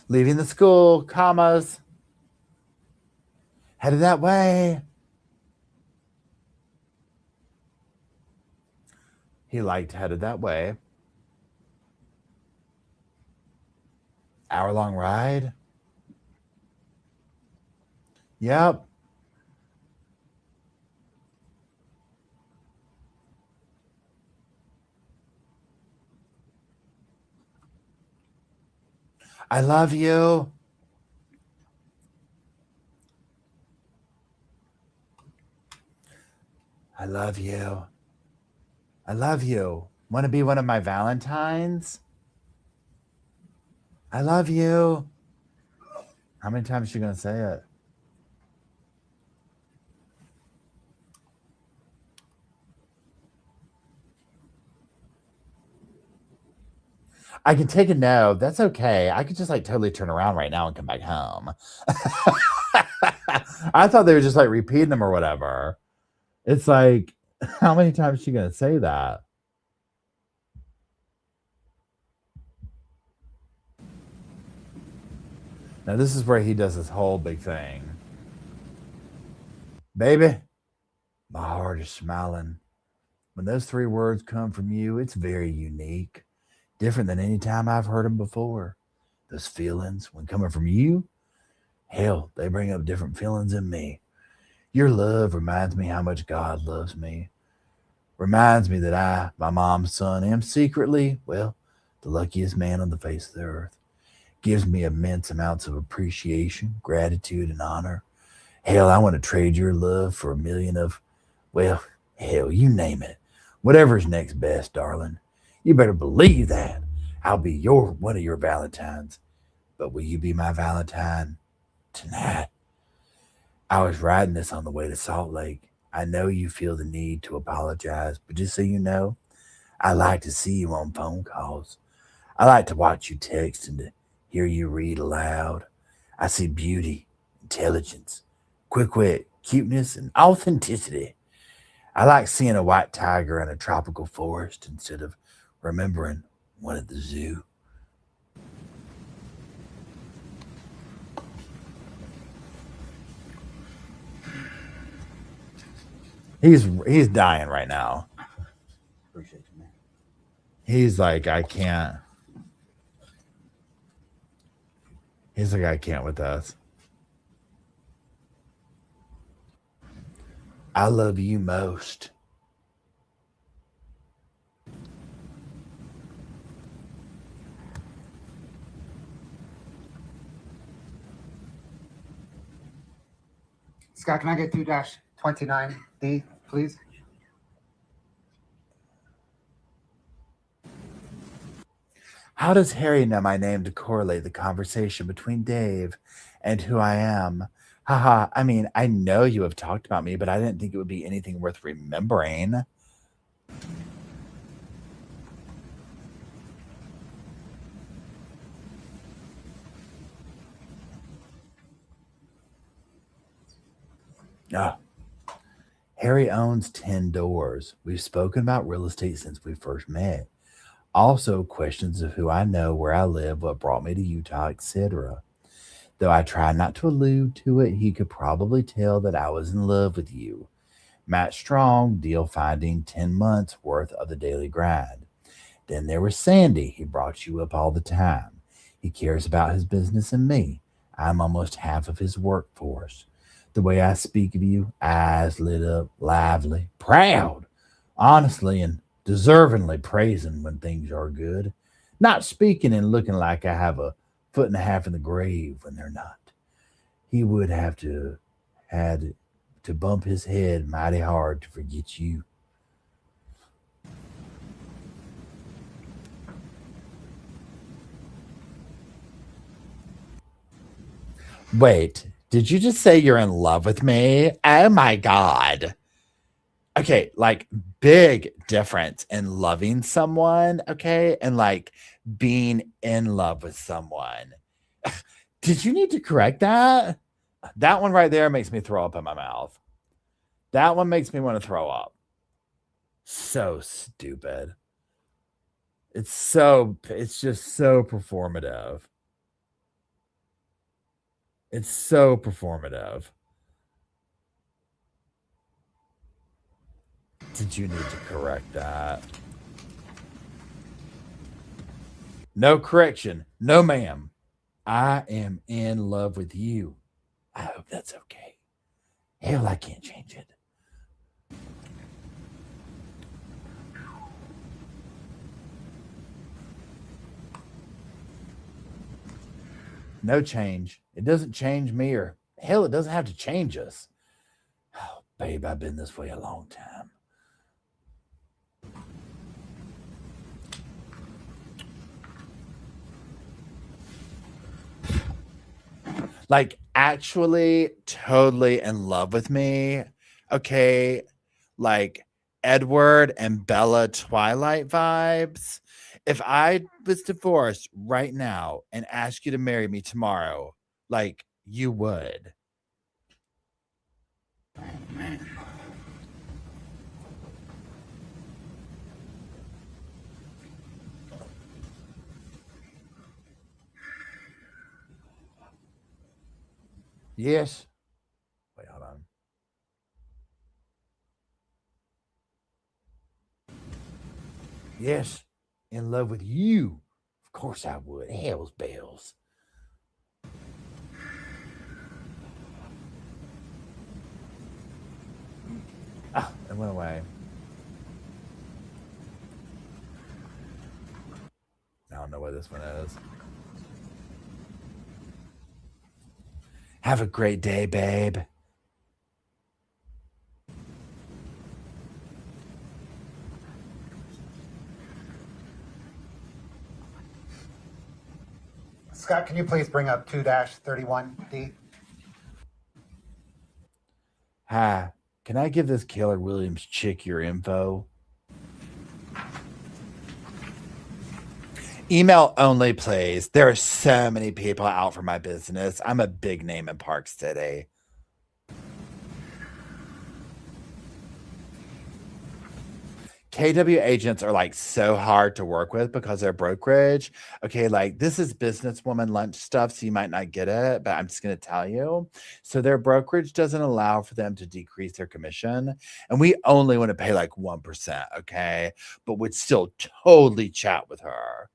Leaving the school, commas. Headed that way. He liked headed that way. Hour-long ride. Yep. I love you. I love you. I love you. Want to be one of my Valentines? I love you. How many times is she going to say it? I can take a no. That's okay. I could just like totally turn around right now and come back home. I thought they were just like repeating them or whatever. It's like, how many times is she going to say that? Now, this is where he does this whole big thing. Baby, my heart is smiling. When those 3 words come from you, it's very unique. Different than any time I've heard them before. Those feelings, when coming from you, hell, they bring up different feelings in me. Your love reminds me how much God loves me. Reminds me that I, my mom's son, am secretly, well, the luckiest man on the face of the earth. Gives me immense amounts of appreciation, gratitude, and honor. Hell, I want to trade your love for a million of, well, hell, you name it. Whatever's next best, darling. You better believe that. I'll be one of your Valentines. But will you be my Valentine tonight? I was writing this on the way to Salt Lake. I know you feel the need to apologize, but just so you know, I like to see you on phone calls. I like to watch you text and to hear you read aloud. I see beauty, intelligence, quick wit, cuteness, and authenticity. I like seeing a white tiger in a tropical forest instead of remembering one at the zoo. He's dying right now. Appreciate you, man. He's like, I can't. He's like, I can't with us. I love you most. Scott, can I get 2-29D, please? How does Harry know my name to correlate the conversation between Dave and who I am? Haha, I mean, I know you have talked about me, but I didn't think it would be anything worth remembering. Oh. Harry owns 10 doors. We've spoken about real estate since we first met. Also, questions of who I know, where I live, what brought me to Utah, etc. Though I try not to allude to it, he could probably tell that I was in love with you. Matt Strong, deal finding 10 months worth of the daily grind. Then there was Sandy. He brought you up all the time. He cares about his business and me. I'm almost half of his workforce. The way I speak of you, eyes lit up, lively, proud, honestly and deservingly praising when things are good. Not speaking and looking like I have a foot and a half in the grave when they're not. He would have had to bump his head mighty hard to forget you. Wait, did you just say you're in love with me? Oh my God. Okay, like big difference in loving someone, okay, and like being in love with someone. Did you need to correct that? That one right there makes me throw up in my mouth. That one makes me want to throw up. So stupid. It's just so performative. It's so performative. Did you need to correct that? No correction. No, ma'am. I am in love with you. I hope that's okay. Hell, I can't change it. No change. It doesn't change me, or hell, it doesn't have to change us. Oh, babe, I've been this way a long time. Like, actually, totally in love with me. Okay. Like Edward and Bella Twilight vibes. If I was divorced right now and asked you to marry me tomorrow, like you would. Oh, man. Yes. Wait, hold on. Yes. In love with you. Of course I would. Hell's bells. Ah, it went away. I don't know what this one is. Have a great day, babe. Scott, can you please bring up 2-31D? Hi, can I give this Keller Williams chick your info? Email only, please. There are so many people out for my business. I'm a big name in Park City. KW agents are like so hard to work with because they're brokerage. Okay, like this is businesswoman lunch stuff, so you might not get it, but I'm just going to tell you. So their brokerage doesn't allow for them to decrease their commission, and we only want to pay like 1%, okay? But would still totally chat with her.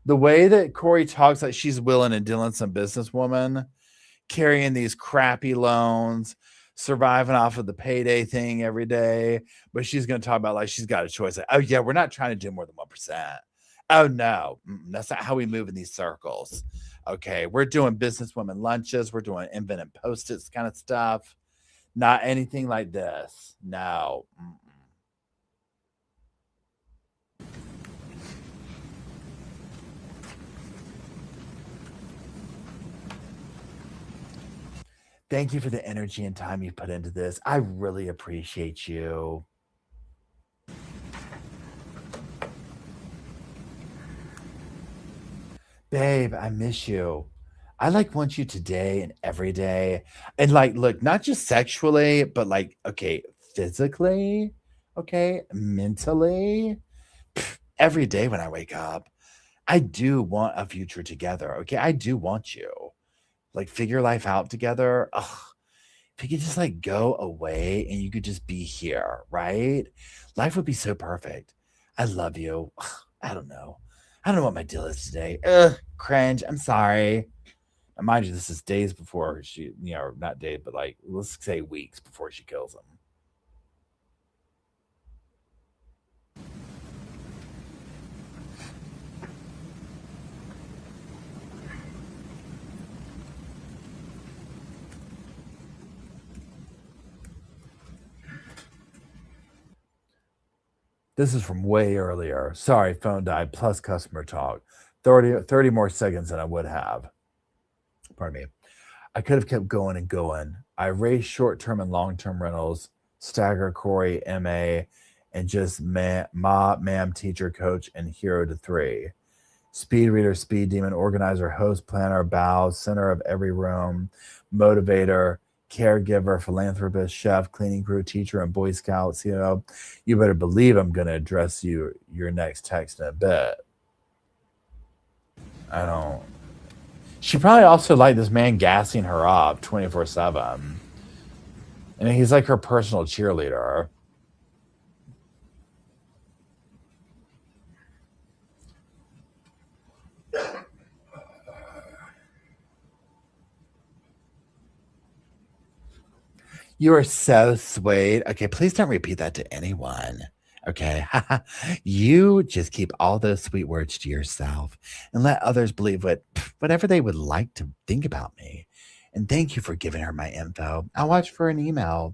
The way that Corey talks, like she's willing and dealing some businesswoman, carrying these crappy loans, surviving off of the payday thing every day. But she's going to talk about like she's got a choice. Like, oh, yeah, we're not trying to do more than 1%. Oh, no, that's not how we move in these circles. Okay, we're doing businesswoman lunches. We're doing invent and post-its kind of stuff. Not anything like this. No. Thank you for the energy and time you put into this. I really appreciate you. Babe, I miss you. I like want you today and every day. And like, look, not just sexually, but like, okay, physically, okay, mentally, every day when I wake up. I do want a future together. Okay. I do want you. Like, figure life out together. Ugh, if you could just like go away and you could just be here, right? Life would be so perfect. I love you. Ugh, I don't know. I don't know what my deal is today. Ugh, cringe. I'm sorry. Now, mind you, this is days before she, not days, but like, let's say weeks before she kills him. This is from way earlier. Sorry, phone died, plus customer talk. 30 more seconds than I would have. Pardon me. I could have kept going and going. I raised short-term and long-term rentals, stagger, Corey, MA, and just ma'am, teacher, coach, and hero to 3. Speed reader, speed demon, organizer, host, planner, bow, center of every room, motivator, caregiver, philanthropist, chef, cleaning crew, teacher, and Boy Scout. You better believe I'm going to address your next text in a bit. I don't. She probably also liked this man gassing her up 24/7. And he's like her personal cheerleader. You are so sweet. Okay, please don't repeat that to anyone. Okay. You just keep all those sweet words to yourself and let others believe whatever they would like to think about me. And thank you for giving her my info. I'll watch for an email.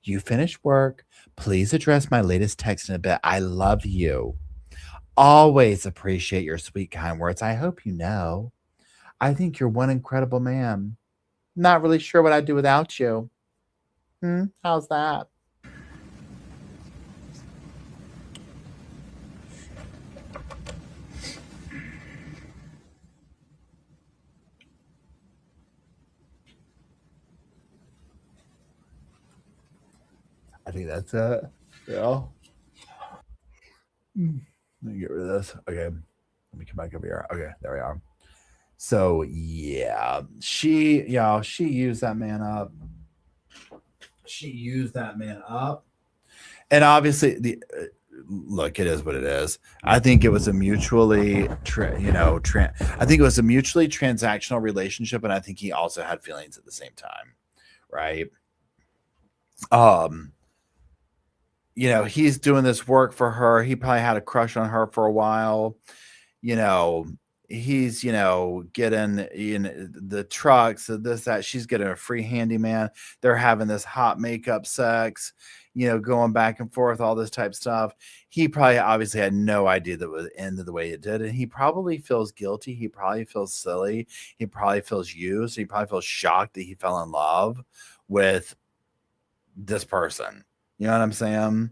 You finish work. Please address my latest text in a bit. I love you. Always appreciate your sweet, kind words. I hope you know. I think you're one incredible man. Not really sure what I'd do without you. How's that? I think that's it. Yeah. Let me get rid of this. Okay. Let me come back over here. Okay, there we are. So yeah, she used that man up. She used that man up. And obviously look, it is what it is. I think it was a mutually I think it was a mutually transactional relationship, and I think he also had feelings at the same time, right? He's doing this work for her. He probably had a crush on her for a while. He's getting the trucks, this, that. She's getting a free handyman. They're having this hot makeup sex, going back and forth, all this type stuff. He probably obviously had no idea that it would end the way it did. And he probably feels guilty. He probably feels silly. He probably feels used. He probably feels shocked that he fell in love with this person. You know what I'm saying?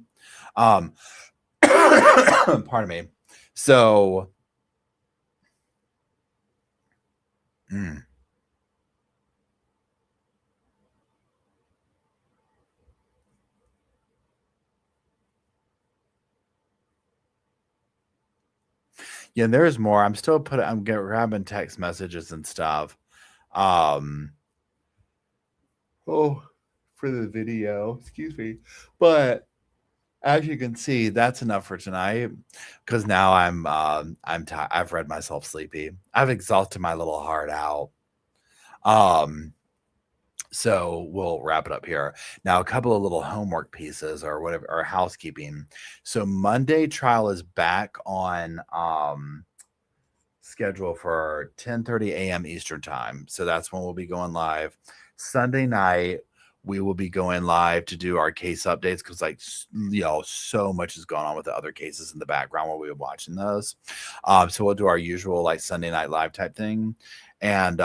Pardon me. So, yeah, there's more. I'm grabbing text messages and stuff. For the video, excuse me. But as you can see, that's enough for tonight because now I'm tired. I've read myself sleepy. I've exhausted my little heart out. So we'll wrap it up here. Now, a couple of little homework pieces or whatever, or housekeeping. So Monday trial is back on schedule for 10:30 a.m. Eastern time. So that's when we'll be going live. Sunday night, we will be going live to do our case updates because, like, so much has gone on with the other cases in the background while we were watching those. So we'll do our usual, like, Sunday night live type thing. And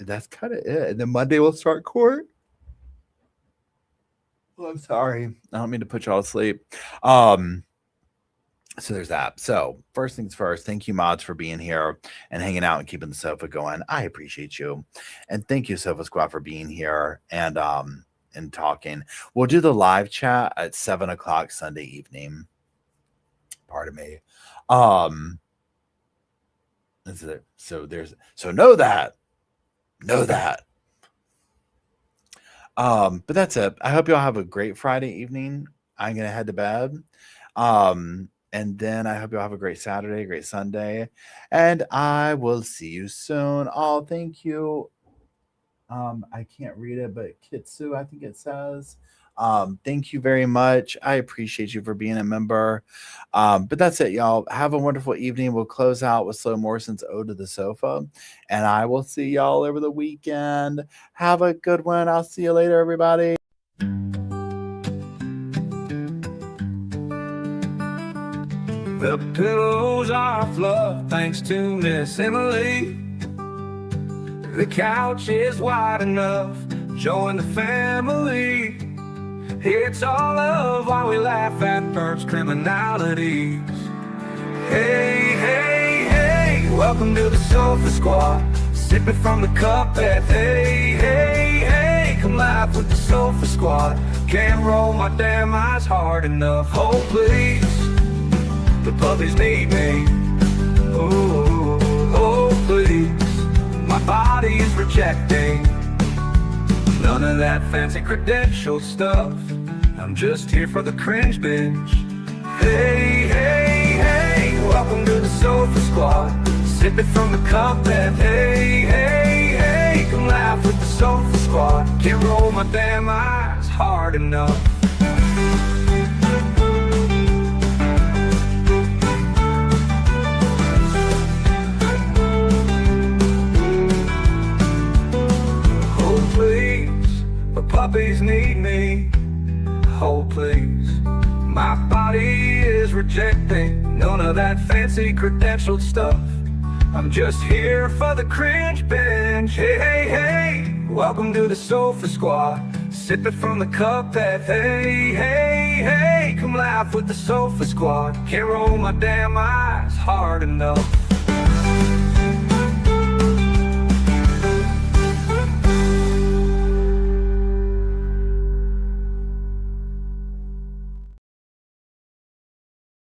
that's kind of it. And then Monday we'll start court. Oh, I'm sorry. I don't mean to put y'all to sleep. So there's that. So first things first, thank you, mods, for being here and hanging out and keeping the sofa going. I appreciate you. And thank you, Sofa Squad, for being here and talking. We'll do the live chat at 7 o'clock Sunday evening. Pardon me. So know that. But that's it. I hope y'all have a great Friday evening. I'm gonna head to bed. And then I hope you'll have a great Saturday, great Sunday, and I will see you soon. Oh, thank you. I can't read it, but Kitsu, I think it says. Thank you very much. I appreciate you for being a member. But that's it, y'all. Have a wonderful evening. We'll close out with Slow Morrison's Ode to the Sofa, and I will see y'all over the weekend. Have a good one. I'll see you later, everybody. The pillows are fluff thanks to Miss Emily. The couch is wide enough, join the family. It's all love while we laugh at first criminalities. Hey, hey, hey, welcome to the Sofa Squad. Sipping from the cup at hey, hey, hey. Come laugh with the Sofa Squad. Can't roll my damn eyes hard enough. Oh, please. The puppies need me. Oh, oh, please. My body is rejecting none of that fancy credential stuff. I'm just here for the cringe binge. Hey, hey, hey, welcome to the Sofa Squad. Sipping from the cup and hey, hey, hey. Come laugh with the Sofa Squad. Can't roll my damn eyes hard enough. Puppies need me, oh please. My body is rejecting none of that fancy credentialed stuff. I'm just here for the cringe binge. Hey, hey, hey, welcome to the Sofa Squad. Sipping from the cup that hey, hey, hey. Come laugh with the Sofa Squad. Can't roll my damn eyes hard enough.